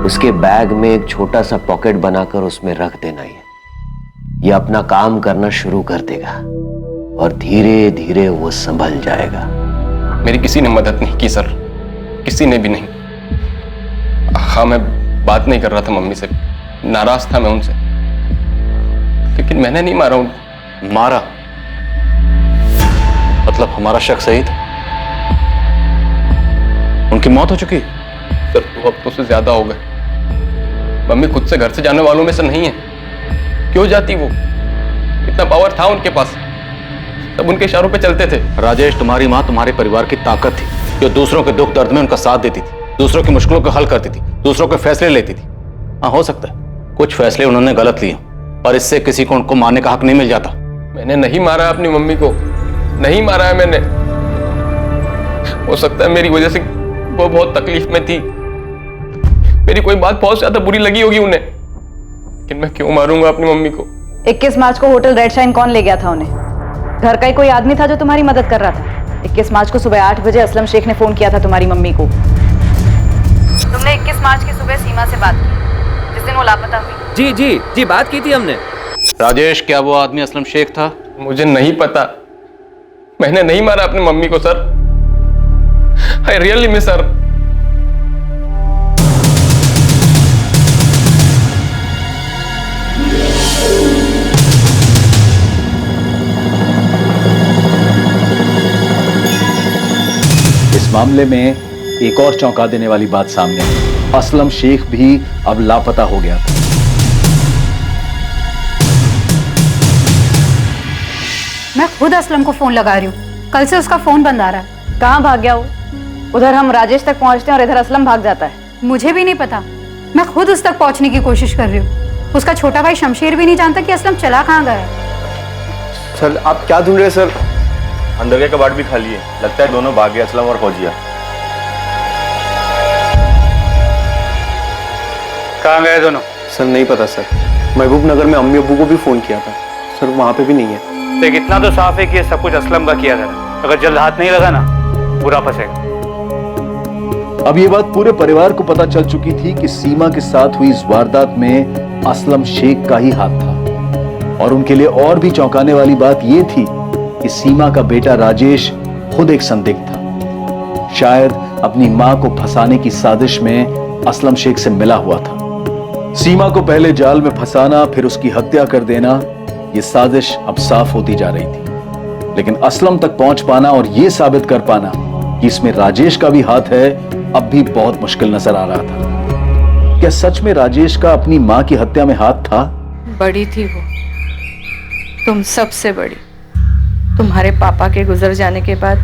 उसके बैग में एक छोटा सा पॉकेट बनाकर उसमें रख देना। ये अपना काम करना शुरू कर देगा और धीरे धीरे वो संभल जाएगा। मेरी किसी ने मदद नहीं की सर, किसी ने भी नहीं। हाँ, मैं बात नहीं कर रहा था मम्मी से, नाराज था मैं उनसे, लेकिन मैंने नहीं मारा उनको। मारा? मतलब हमारा शक सही था? उनकी मौत हो चुकी? सर, 2 हफ्तों से ज्यादा हो गए। मम्मी खुद से घर से जाने वालों में से नहीं है। क्यों जाती वो? इतना पावर था उनके पास, सब उनके इशारों पे चलते थे। राजेश, तुम्हारी माँ तुम्हारे परिवार की ताकत थी, जो दूसरों के दुख दर्द में उनका साथ देती थी, दूसरों की मुश्किलों को हल करती थी, दूसरों के फैसले लेती थी। हाँ, हो सकता है कुछ फैसले उन्होंने गलत लिए, पर इससे किसी को उनको मारने का हक नहीं मिल जाता। मैंने नहीं मारा अपनी मम्मी को, नहीं मारा है मैंने। हो सकता है मेरी वजह से वो बहुत तकलीफ में थी, मेरी कोई बात बहुत ज्यादा बुरी लगी होगी उन्हें, लेकिन मैं क्यों मारूंगा अपनी मम्मी को? 21 मार्च को होटल रेड शाइन कौन ले गया था उन्हें? घर का ही कोई आदमी था जो तुम्हारी मदद कर रहा था। 21 मार्च को सुबह 8 बजे असलम शेख ने फोन किया था तुम्हारी मम्मी को। तुमने 21 मार्च की सुबह सीमा से बात की, जिस दिन वो लापता हुई। जी जी जी, बात की थी हमने। राजेश, क्या वो आदमी असलम शेख था? मुझे नहीं पता, मैंने नहीं मारा अपनी मम्मी को sir. I really miss her. इस मामले में एक और चौंका देने वाली बात सामने आई। असलम शेख भी अब लापता हो गया था। मैं खुद असलम को फोन लगा रही हूँ, कल से उसका फोन बंद आ रहा है। कहाँ भाग गया वो? उधर हम राजेश तक पहुँचते हैं और इधर असलम भाग जाता है। मुझे भी नहीं पता, मैं खुद उस तक पहुँचने की कोशिश कर रही हूँ। उसका छोटा भाई शमशेर भी नहीं जानता कि असलम चला कहाँ गया है। सर, आप क्या ढूंढ रहे हैं सर? अंदर के कबाड़ भी खाली है, लगता है दोनों भाग गए, असलम और फौजिया। कहाँ गए दोनों? सर नहीं पता सर, महबूब नगर में अम्मी अब्बू को भी फोन किया था सर, वहां पे भी नहीं है। देख, इतना तो साफ है कि ये सब कुछ असलम का किया था। अगर जल्द हाथ नहीं लगा ना, बुरा फंसेगा। अब ये बात पूरे परिवार को पता चल चुकी थी कि सीमा के साथ हुई इस वारदात में असलम शेख का ही हाथ था। और उनके लिए और भी चौंकाने वाली बात यह थी कि सीमा का बेटा राजेश खुद एक संदिग्ध था। शायद अपनी मां को फंसाने की साजिश में असलम शेख से मिला हुआ था। सीमा को पहले जाल में फंसाना, फिर उसकी हत्या कर देना, यह साजिश अब साफ होती जा रही थी। लेकिन असलम तक पहुंच पाना और यह साबित कर पाना कि इसमें राजेश का भी हाथ है, अब भी बहुत मुश्किल नजर आ रहा था। क्या सच में राजेश का अपनी मां की हत्या में हाथ था? बड़ी थी वो, तुम सबसे बड़ी। तुम्हारे पापा के गुजर जाने के बाद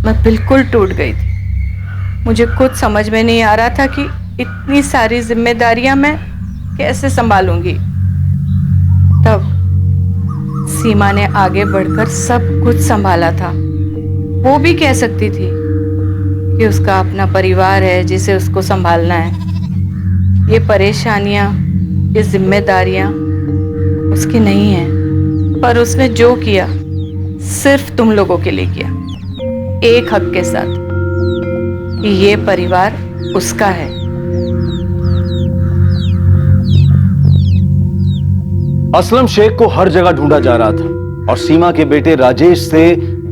मैं बिल्कुल टूट गई थी। मुझे खुद समझ में नहीं आ रहा था कि इतनी सारी जिम्मेदारियां मैं कैसे संभालूंगी। तब सीमा ने आगे बढ़कर सब कुछ संभाला था। वो भी कह सकती थी कि उसका अपना परिवार है जिसे उसको संभालना है। ये परेशानियां, ये जिम्मेदारियां उसकी नहीं है, पर उसने जो किया सिर्फ तुम लोगों के लिए किया, एक हक के साथ कि ये परिवार उसका है। असलम शेख को हर जगह ढूंढा जा रहा था और सीमा के बेटे राजेश से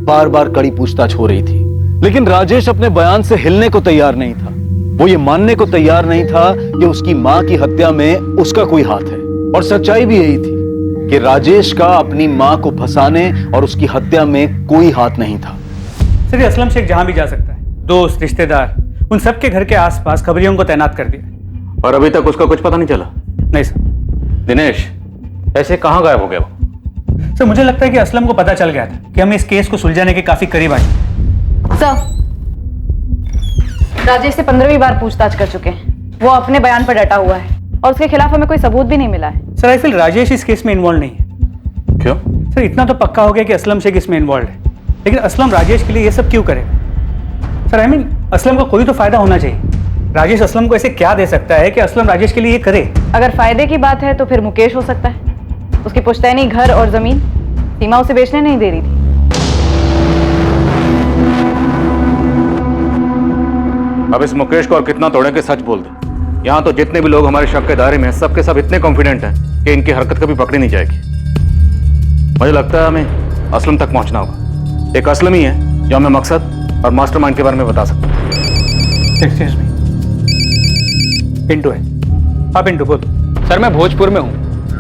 बार बार कड़ी पूछताछ हो रही थी, लेकिन राजेश अपने बयान से हिलने को तैयार नहीं था। वो ये मानने को तैयार नहीं था कि उसकी मां की हत्या में उसका कोई हाथ है, और सच्चाई भी यही थी कि राजेश का अपनी मां को फंसाने और उसकी हत्या में कोई हाथ नहीं था। सर, ये असलम शेख जहां भी जा सकता है, दोस्त, रिश्तेदार, उन सबके घर के आसपास खबरियों को तैनात कर दिया। और अभी तक उसका कुछ पता नहीं चला? नहीं सर। दिनेश, ऐसे कहां गायब हो गया वो? सर, मुझे लगता है कि असलम को पता चल गया था कि हम इस केस को सुलझाने के काफी करीब आए। सर, राजेश से 15वीं बार पूछताछ कर चुके हैं। वो अपने बयान पर डटा हुआ है और उसके खिलाफ हमें कोई सबूत भी नहीं मिला है। सर, आई फील राजेश इस केस में इन्वॉल्व नहीं है। क्यों? सर, इतना तो पक्का हो गया कि असलम शेख इसमें इन्वॉल्व है, लेकिन असलम राजेश के लिए ये सब क्यों करेगा? सर, आई मीन असलम को कोई तो फायदा होना चाहिए। राजेश असलम को ऐसे क्या दे सकता है कि असलम राजेश के लिए ये करे? अगर फायदे की बात है तो फिर मुकेश हो सकता है। उसकी पुश्तैनी घर और जमीन सीमा उसे बेचने नहीं दे रही थी। अब इस मुकेश को और कितना तोड़े के सच बोल दे। यहाँ तो जितने भी लोग हमारे शक के दायरे में हैं, सबके सब इतने कॉन्फिडेंट हैं कि इनकी हरकत कभी पकड़ी नहीं जाएगी। मुझे लगता है हमें असलम तक पहुंचना होगा। एक असलम ही है जो हमें मकसद और मास्टरमाइंड के बारे में बता सकता है। एक्सक्यूज मी, पिंटू है। हाँ पिंटू, बोल। सर, मैं भोजपुर में हूँ।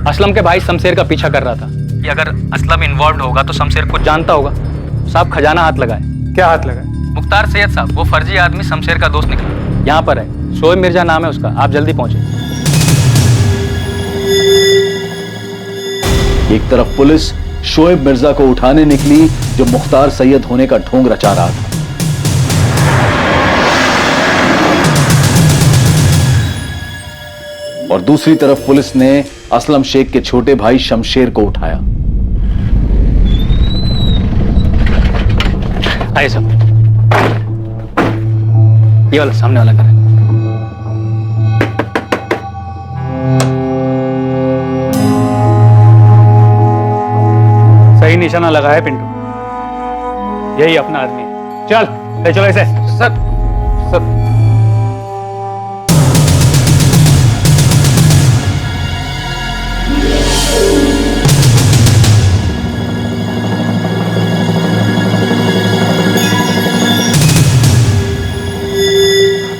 असलम के भाई शमशेर का पीछा कर रहा था कि अगर असलम इन्वॉल्व होगा तो शमशेर कुछ जानता होगा। साहब, खजाना हाथ लगाए। क्या हाथ लगाए? मुख्तार सैयद साहब, वो फर्जी आदमी शमशेर का दोस्त निकला। यहाँ पर है, शोएब मिर्जा नाम है उसका। आप जल्दी पहुंचे। एक तरफ पुलिस शोएब मिर्जा को उठाने निकली जो मुख्तार सैयद होने का ढोंग रचा रहा था, और दूसरी तरफ पुलिस ने असलम शेख के छोटे भाई शमशेर को उठाया। आइए साहब, ये वाला सामने वाला घर है। सही निशाना लगा है पिंटू, यही अपना आदमी है। चल ले चलो इसे। सर,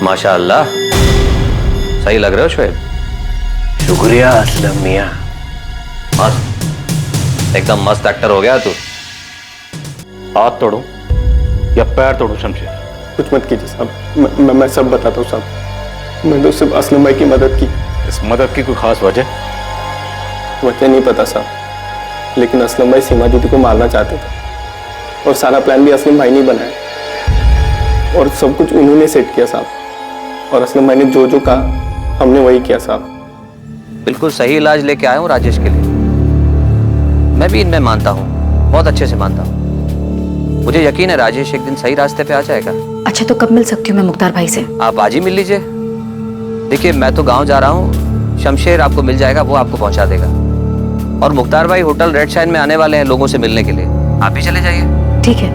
माशाअल्लाह, सही लग रहे हो शोएब। शुक्रिया असलम मियां। मस्त, एकदम मस्त एक्टर हो गया तू। हाथ तोड़ो या पैर तोड़ो शमशेर? कुछ मत कीजिए साहब, मैं सब बताता हूँ साहब। मैंने तो सिर्फ असलम भाई की मदद की। इस मदद की कोई खास वजह नहीं पता साहब, लेकिन असलम भाई सीमा दीदी को मारना चाहते थे और सारा प्लान भी असलम भाई ने बनाया और सब कुछ उन्होंने सेट किया साहब। और असलम भाई ने जो जो कहा हमने वही किया साहब। बिल्कुल सही इलाज लेके आया हूँ राजेश के लिए। मैं भी इनमें मानता हूँ, बहुत अच्छे से मानता हूँ। मुझे यकीन है राजेश एक दिन सही रास्ते पे आ जाएगा। अच्छा, तो कब मिल सकती हूँ मैं मुख्तार भाई से? आप आज ही मिल लीजिए। देखिए, मैं तो गांव जा रहा हूँ, शमशेर आपको मिल जाएगा, वो आपको पहुंचा देगा। और मुख्तार भाई होटल रेड शाइन में आने वाले हैं लोगों से मिलने के लिए, आप भी चले जाइए। ठीक है।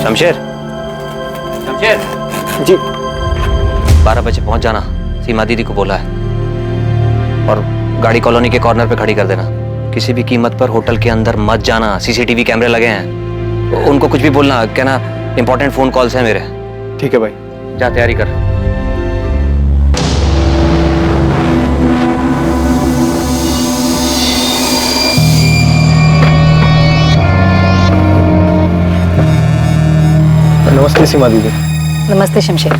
शमशेर जी, 12 बजे पहुंच जाना। सीमा दीदी को बोला है, और गाड़ी कॉलोनी के कॉर्नर पे खड़ी कर देना। किसी भी कीमत पर होटल के अंदर मत जाना, सीसीटीवी कैमरे लगे हैं। उनको कुछ भी बोलना, कहना इंपॉर्टेंट फोन कॉल्स हैं मेरे। ठीक है भाई। जा तैयारी कर। नमस्ते सीमा दीदी। नमस्ते शमशेर।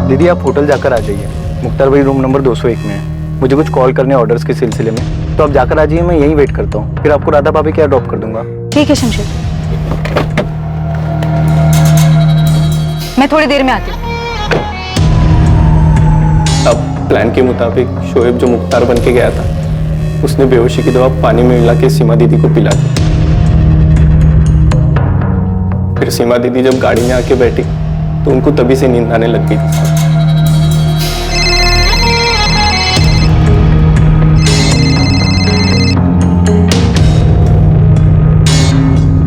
दीदी आप होटल जाकर आ जाइए। मुख्तार भाई रूम नंबर 201 में है। मुझे कुछ कॉल करने ऑर्डर्स के सिलसिले में, तो आप जाकर आ जाइए। मैं यहीं वेट करता हूँ, फिर आपको राधा भाभी क्या ड्रॉप कर दूंगा। ठीक है शमशेर। मैं थोड़ी देर में आती हूँ। अब प्लान के मुताबिक शोएब जो मुख्तार बन के गया था, उसने बेहोशी की दवा पानी में मिला के सीमा दीदी को पिला दी। फिर सीमा दीदी जब गाड़ी में आके बैठी तो उनको तभी से नींद आने लग गई थी।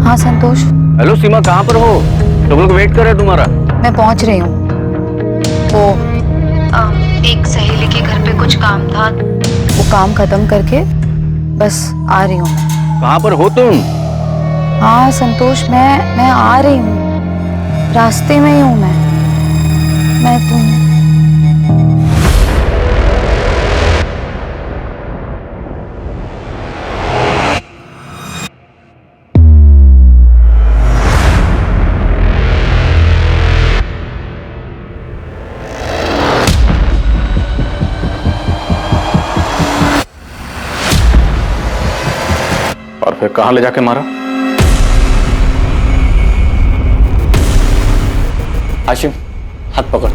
हाँ संतोष, हेलो सीमा, कहाँ पर हो? तुम लोग वेट कर रहे हैं तुम्हारा। मैं पहुंच रही हूँ। वो एक सहेली के घर पे कुछ काम था, वो काम खत्म करके बस आ रही हूँ। कहाँ पर हो तुम? हाँ संतोष, मैं आ रही हूँ, रास्ते में ही हूँ मैं तुम। और फिर कहाँ ले जाके मारा? हाशिम, हाथ पकड़।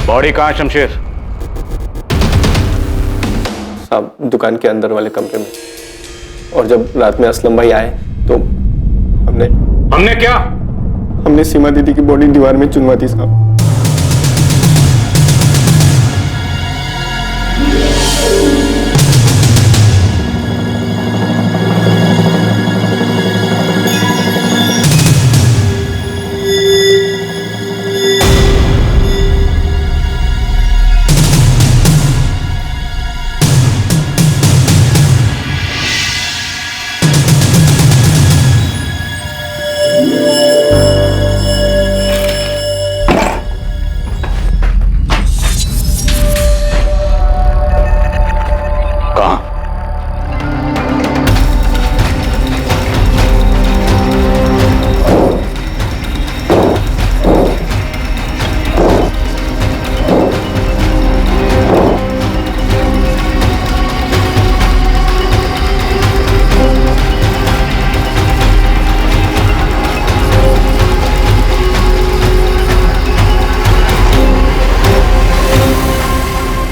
बॉडी कहाँ है शमशेर? साहब, दुकान के अंदर वाले कमरे में। और जब रात में असलम भाई आए तो हमने क्या? हमने सीमा दीदी की बॉडी दीवार में चुनवा दी साहब।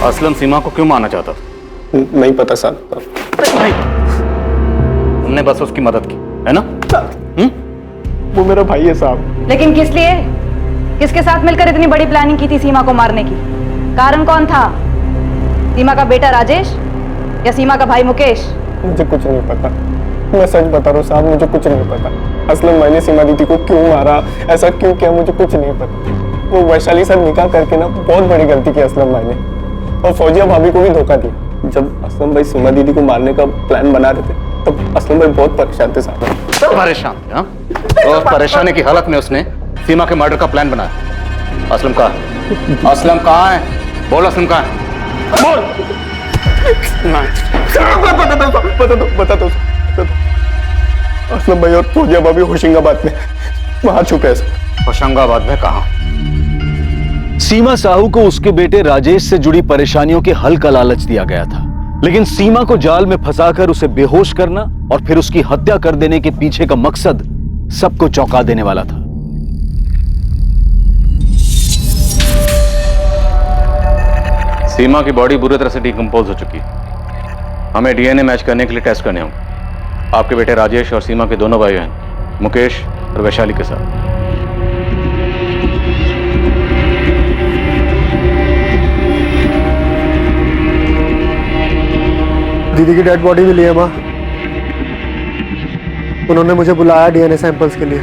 असलम सीमा को क्यों मारना चाहता? नहीं पता साहब। तुमने बस उसकी मदद की, है ना? वो मेरा भाई है साहब। लेकिन किस लिए? किसके साथ मिलकर इतनी बड़ी प्लानिंग की थी सीमा को मारने की? कारण कौन था? सीमा का बेटा राजेश या सीमा का भाई मुकेश? मुझे कुछ नहीं पता, मैं सच बता रहा हूँ साहब, मुझे कुछ नहीं पता। असलम भाई ने सीमा दीदी को क्यों मारा, ऐसा क्यों किया, मुझे कुछ नहीं पता। वो वैशाली से निकाह करके ना बहुत बड़ी गलती की असलम भाई ने, और फौजिया भाभी को भी धोखा दिया। जब असलम भाई सीमा दीदी को मारने का प्लान बना रहे थे तब असलम भाई बहुत परेशान थे साहब। सब परेशान थे? हाँ, तो परेशानी की हालत में उसने सीमा के मर्डर का प्लान बनाया। असलम कहाँ है? असलम कहाँ है? बोल, असलम कहाँ है? बोल। बता दो। असलम भाई और फौजिया भाभी होशंगाबाद में वहां छुपे हैं। होशंगाबाद में कहाँ? सीमा साहू को उसके बेटे राजेश से जुड़ी परेशानियों के हल का लालच दिया गया था, लेकिन सीमा को जाल में फंसाकर उसे बेहोश करना और फिर उसकी हत्या कर देने के पीछे का मकसद सबको चौंका देने वाला था। सीमा की बॉडी बुरी तरह से डिकम्पोज हो चुकी है। हमें डीएनए मैच करने के लिए टेस्ट करने होंगे। आपके बेटे राजेश और सीमा के दोनों भाई बहन मुकेश और वैशाली के साथ। दीदी की डेड बॉडी भी ली है माँ। उन्होंने मुझे बुलाया डीएनए सैंपल्स के लिए।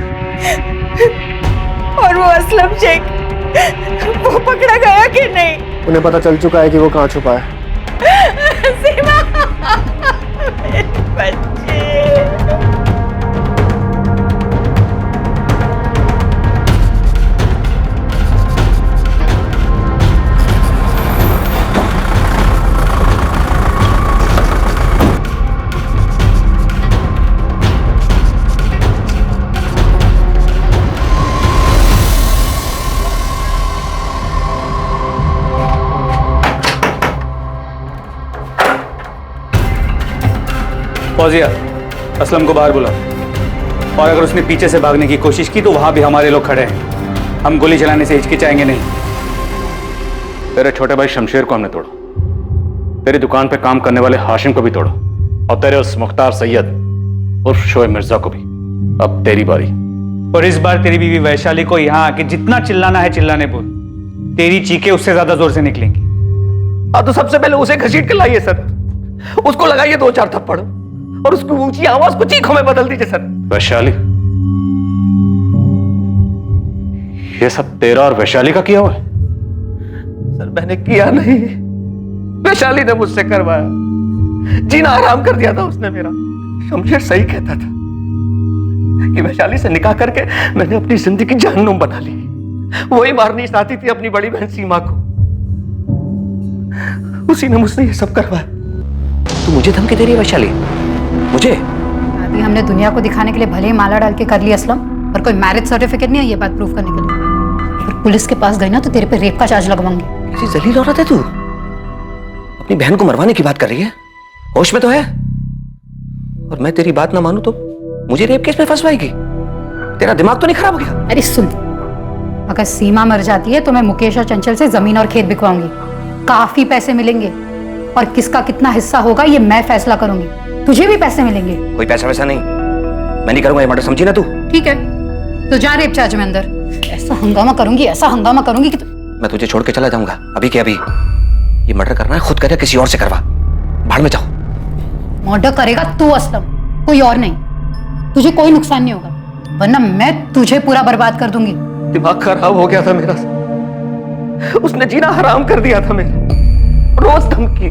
और वो असलम शेख, वो पकड़ा गया कि नहीं? उन्हें पता चल चुका है कि वो कहाँ छुपा है। सीमा, मेरे बच्चे। फौजिया, असलम को बाहर बुलाओ, और अगर उसने पीछे से भागने की कोशिश की तो वहां भी हमारे लोग खड़े हैं, हम गोली चलाने से हिचकिचाएंगे नहीं। तेरे छोटे भाई शमशेर को हमने तोड़ा, तेरी दुकान पे काम करने वाले हाशिम को भी तोड़ा, और तेरे उस मुख्तार सैयद उर्फ शोएब मिर्जा को भी। अब तेरी बारी। और इस बार तेरी बीवी वैशाली को यहाँ आके जितना चिल्लाना है चिल्लाने बोल, तेरी चीखें उससे ज्यादा जोर से निकलेंगी। तो सबसे पहले उसे घसीट के लाइए सर, उसको लगाइए 2-4 थप्पड़ और उसकी ऊंची आवाज को चीखों में बदल दीजिए सर। वैशाली, ये सब तेरा और वैशाली का किया हुआ है? सर मैंने किया नहीं, वैशाली ने मुझसे करवाया, जीना आराम कर दिया था उसने मेरा। शमशेर सही कहता था कि वैशाली से निकाह करके मैंने अपनी जिंदगी जहन्नुम बना ली। वही मारनी चाहती थी अपनी बड़ी बहन सीमा को, उसी ने मुझसे ये सब करवाया। तू मुझे धमकी दे रही है वैशाली? मुझे? अभी हमने दुनिया को दिखाने के लिए भले ही माला डाल के कर लिया असलम, पर कोई मैरिज सर्टिफिकेट नहीं है ये बात प्रूफ करने के लिए। और पुलिस के पास गई ना तो तेरे पे रेप का चार्ज लगवाऊंगी। किसी जलील औरत है तू, अपनी बहन को मरवाने की बात कर रही है? होश में तो है? और मैं तेरी बात ना मानूं तो मुझे रेप केस में फंसवाएगी? तेरा दिमाग तो नहीं खराब हो गया? अरे सुन, अगर सीमा मर जाती है तो मैं मुकेश और चंचल से जमीन और खेत बिकवाऊंगी, काफी पैसे मिलेंगे, और किसका कितना हिस्सा होगा ये मैं फैसला करूंगी। तुझे भी पैसे मिलेंगे। कोई पैसा वैसा नहीं, मैं नहीं करूंगा ये मर्डर, समझी ना तू? ठीक है, तो जा रेप चार्ज में अंदर। ऐसा हंगामा करूंगी, ऐसा हंगामा करूंगी कि मैं तुझे छोड़ के चला जाऊंगा अभी के अभी। ये मर्डर करना है खुद करे, किसी और से करवा, भाड़ में जाओ। मर्डर करेगा तू असलम, कोई और नहीं। तुझे कोई नुकसान नहीं होगा, वरना मैं तुझे पूरा बर्बाद कर दूंगी। दिमाग खराब हो गया था मेरा, उसने जीना हराम कर दिया था मेरा। रोज धमकी,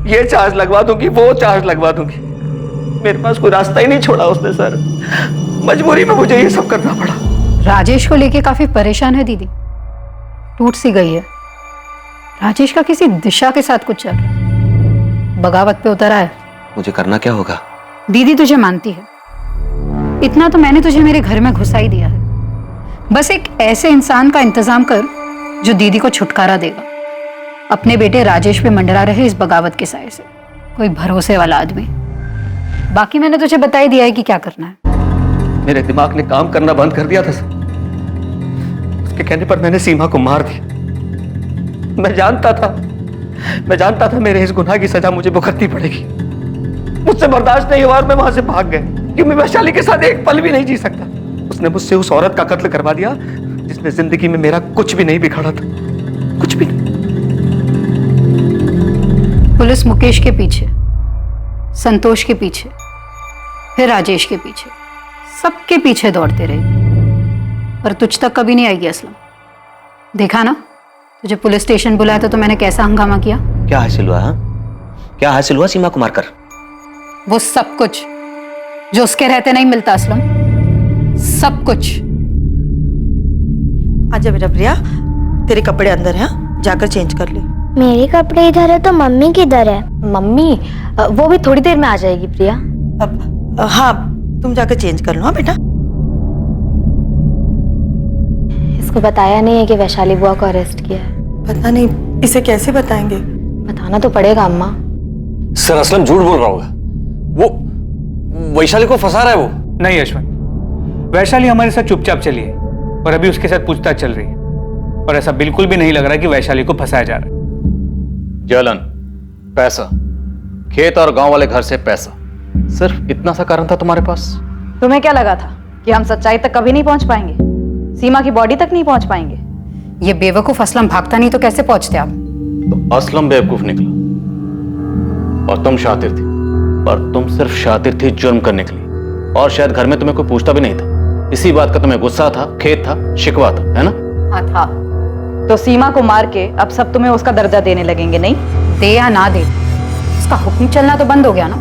ये चार्ज लगवा दूंगी, वो चार्ज लगवा दूंगी। मेरे पास कोई रास्ता ही नहीं छोड़ा उसने सर, मजबूरी में मुझे ये सब करना पड़ा। राजेश को लेके काफी परेशान है दीदी, टूट सी गई है। राजेश का किसी दिशा के साथ कुछ चल रहा है, बगावत पे उतरा है। मुझे करना क्या होगा? दीदी तुझे मानती है, इतना तो मैंने तुझे मेरे घर में घुसा ही दिया है। बस एक ऐसे इंसान का इंतजाम कर जो दीदी को छुटकारा देगा। अपने बेटे राजेश पे मंडरा रहे इस बगावत के साए से, कोई भरोसे वाला आदमी। बाकी मैंने तुझे बता ही दिया है कि क्या करना है। मेरे दिमाग ने काम करना बंद कर दिया था सर, उसके कहने पर मैंने सीमा को मार दिया। मैं जानता था मेरे इस गुनाह की सजा मुझे भुगतनी पड़ेगी। मुझसे बर्दाश्त नहीं हुआ और मैं वहां से भाग गया, क्योंकि मैं वैशाली के साथ एक पल भी नहीं जी सकता। उसने मुझसे उस औरत का कत्ल करवा दिया जिसने जिंदगी में मेरा कुछ भी नहीं बिगाड़ा था, कुछ भी नहीं। पुलिस मुकेश के पीछे, संतोष के पीछे, फिर राजेश के पीछे, सबके पीछे दौड़ते रहे, पर तुझ तक कभी नहीं आएगी असलम। देखा ना, तुझे पुलिस स्टेशन बुलाया था तो मैंने कैसा हंगामा किया। क्या हासिल हुआ? क्या हासिल हुआ सीमा को मारकर? वो सब कुछ जो उसके रहते नहीं मिलता असलम, सब कुछ। आजा बेटा प्रिया, तेरे कपड़े अंदर हैं, जाकर चेंज कर ले। मेरे कपड़े इधर है तो मम्मी किधर है? मम्मी वो भी थोड़ी देर में आ जाएगी प्रिया। अब हाँ, तुम जाकर चेंज कर लो। हाँ बेटा। इसको बताया नहीं है कि वैशाली बुआ को अरेस्ट किया है। पता नहीं, इसे कैसे बताएंगे? बताना तो पड़ेगा अम्मा। सर असलम झूठ बोल रहा होगा, वो वैशाली को फंसा रहा है। वो नहीं यशवंत, वैशाली हमारे साथ चुपचाप चली है और अभी उसके साथ पूछताछ चल रही है, और ऐसा बिल्कुल भी नहीं लग रहा कि वैशाली को फंसाया जा रहा है। जलन, पैसा, खेत और गांव वाले घर से पैसा, सिर्फ इतना सा कारण था तुम्हारे पास? तुम्हें क्या लगा था कि हम सच्चाई तक कभी नहीं पहुंच पाएंगे, सीमा की बॉडी तक नहीं पहुंच पाएंगे? ये बेवकूफ असलम भागता नहीं तो कैसे पहुंचते आप? तो असलम बेवकूफ निकला और तुम शातिर थी, पर तुम सिर्फ शातिर थी जुर्म करने के लिए, और शायद घर में तुम्हें कोई पूछता भी नहीं था। इसी बात का तुम्हें गुस्सा था, खेद था, शिकवा था, है ना? हाँ था। तो सीमा को मार के अब सब तुम्हें उसका दर्जा देने लगेंगे, नहीं? दे या ना दे, उसका हुक्म चलना तो बंद हो गया ना,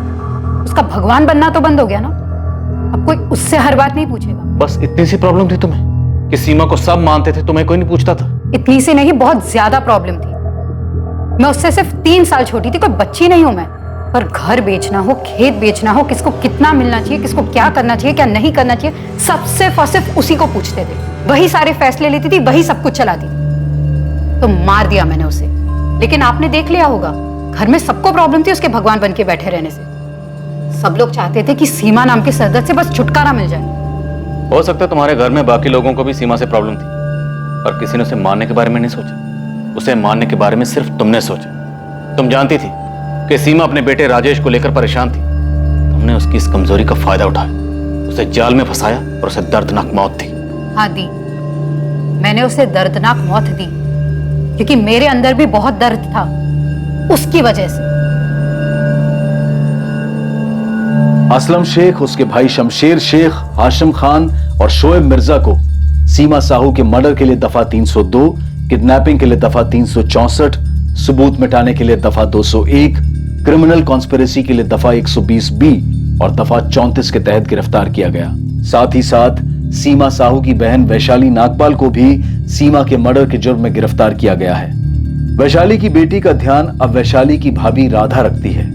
उसका भगवान बनना तो बंद हो गया ना। अब कोई उससे हर बात नहीं पूछेगा। बस इतनी सी प्रॉब्लम थी तुम्हें कि सीमा को सब मानते थे, तुम्हें कोई नहीं पूछता था? इतनी सी नहीं, बहुत ज्यादा प्रॉब्लम थी। मैं उससे सिर्फ 3 साल छोटी थी, कोई बच्ची नहीं हूं मैं। पर घर बेचना हो, खेत बेचना हो, किसको कितना मिलना चाहिए, किसको क्या करना चाहिए, क्या नहीं करना चाहिए, सबसे सिर्फ उसी को पूछते थे। वही सारे फैसले लेती थी, वही सब कुछ चलाती थी। तो मार दिया मैंने उसे, लेकिन आपने देख लिया होगा घर में सबको प्रॉब्लम थी उसके भगवान बन के बैठे रहने से। सब लोग चाहते थे कि सीमा नाम के सरदर्द से बस छुटकारा मिल जाए। हो सकता है तुम्हारे घर में बाकी लोगों को भी सीमा से प्रॉब्लम थी, पर किसी ने उसे मारने के बारे में नहीं सोचा। उसे मारने के बारे में सिर्फ तुमने सोचा। तुम जानती थी कि सीमा अपने बेटे राजेश को लेकर परेशान थी। तुमने उसकी इस कमजोरी का फायदा उठाया, उसे जाल में फंसाया और उसे दर्दनाक मौत दी। हाँ दी, मैंने उसे दर्दनाक मौत दी क्योंकि मेरे अंदर भी बहुत दर्द था उसकी वजह से। असलम शेख, उसके भाई शमशेर शेख, हाशिम खान और शोएब मिर्जा को सीमा साहू के मर्डर के लिए दफा 302, किडनैपिंग के लिए दफा 364, सबूत मिटाने के लिए दफा 201, क्रिमिनल कॉन्स्पिरेसी के लिए दफा 120B और दफा 34 के तहत गिरफ्तार किया गया। साथ ही साथ सीमा साहू की बहन वैशाली नागपाल को भी सीमा के मर्डर के जुर्म में गिरफ्तार किया गया है। वैशाली की बेटी का ध्यान अब वैशाली की भाभी राधा रखती है।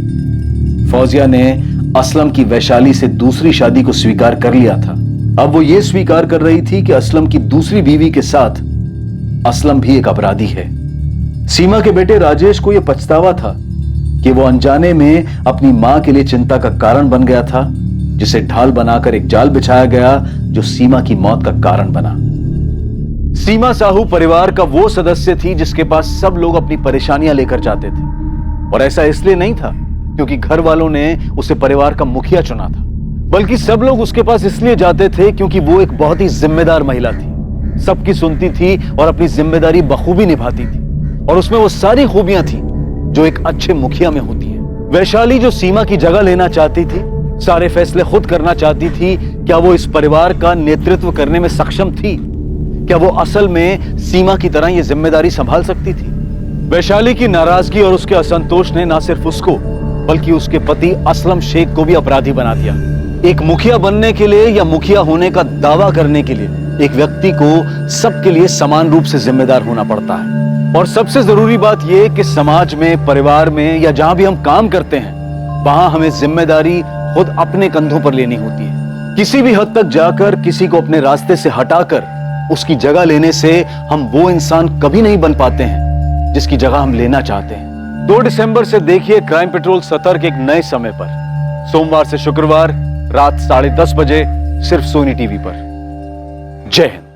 फौजिया ने असलम की वैशाली से दूसरी शादी को स्वीकार कर लिया था। अब वो ये स्वीकार कर रही थी कि असलम की दूसरी बीवी के साथ असलम भी एक अपराधी है। सीमा के बेटे राजेश को यह पछतावा था कि वो अनजाने में अपनी मां के लिए चिंता का कारण बन गया था, जिसे ढाल बनाकर एक जाल बिछाया गया जो सीमा की मौत का कारण बना। सीमा साहू परिवार का वो सदस्य थी जिसके पास सब लोग अपनी परेशानियां लेकर जाते थे, और ऐसा इसलिए नहीं था क्योंकि घर वालों ने उसे परिवार का मुखिया चुना था, बल्कि सब लोग उसके पास इसलिए जाते थे क्योंकि वो एक बहुत ही जिम्मेदार महिला थी, सबकी सुनती थी और अपनी जिम्मेदारी बखूबी निभाती थी, और उसमें वो सारी खूबियां थी जो एक अच्छे मुखिया में होती है। वैशाली जो सीमा की जगह लेना चाहती थी, सारे फैसले खुद करना चाहती थी, क्या वो इस परिवार का नेतृत्व करने में सक्षम थी? क्या वो असल में सीमा की तरह ये जिम्मेदारी संभाल सकती थी? वैशाली की नाराजगी और उसके असंतोष ने न सिर्फ उसको बल्कि उसके पति असलम शेख को भी अपराधी बना दिया। एक मुखिया बनने के लिए या मुखिया होने का दावा करने के लिए एक व्यक्ति को सबके लिए समान रूप से जिम्मेदार होना पड़ता है। और सबसे जरूरी बात यह कि समाज में, परिवार में या जहां भी हम काम करते हैं, वहां हमें जिम्मेदारी खुद अपने कंधों पर लेनी होती है। किसी भी हद तक जाकर किसी को अपने रास्ते से हटाकर उसकी जगह लेने से हम वो इंसान कभी नहीं बन पाते हैं जिसकी जगह हम लेना चाहते हैं। 2 दिसंबर से देखिए क्राइम पेट्रोल सतर्क एक नए समय पर, सोमवार से शुक्रवार रात 10:30 बजे, सिर्फ सोनी टीवी पर। जय हिंद।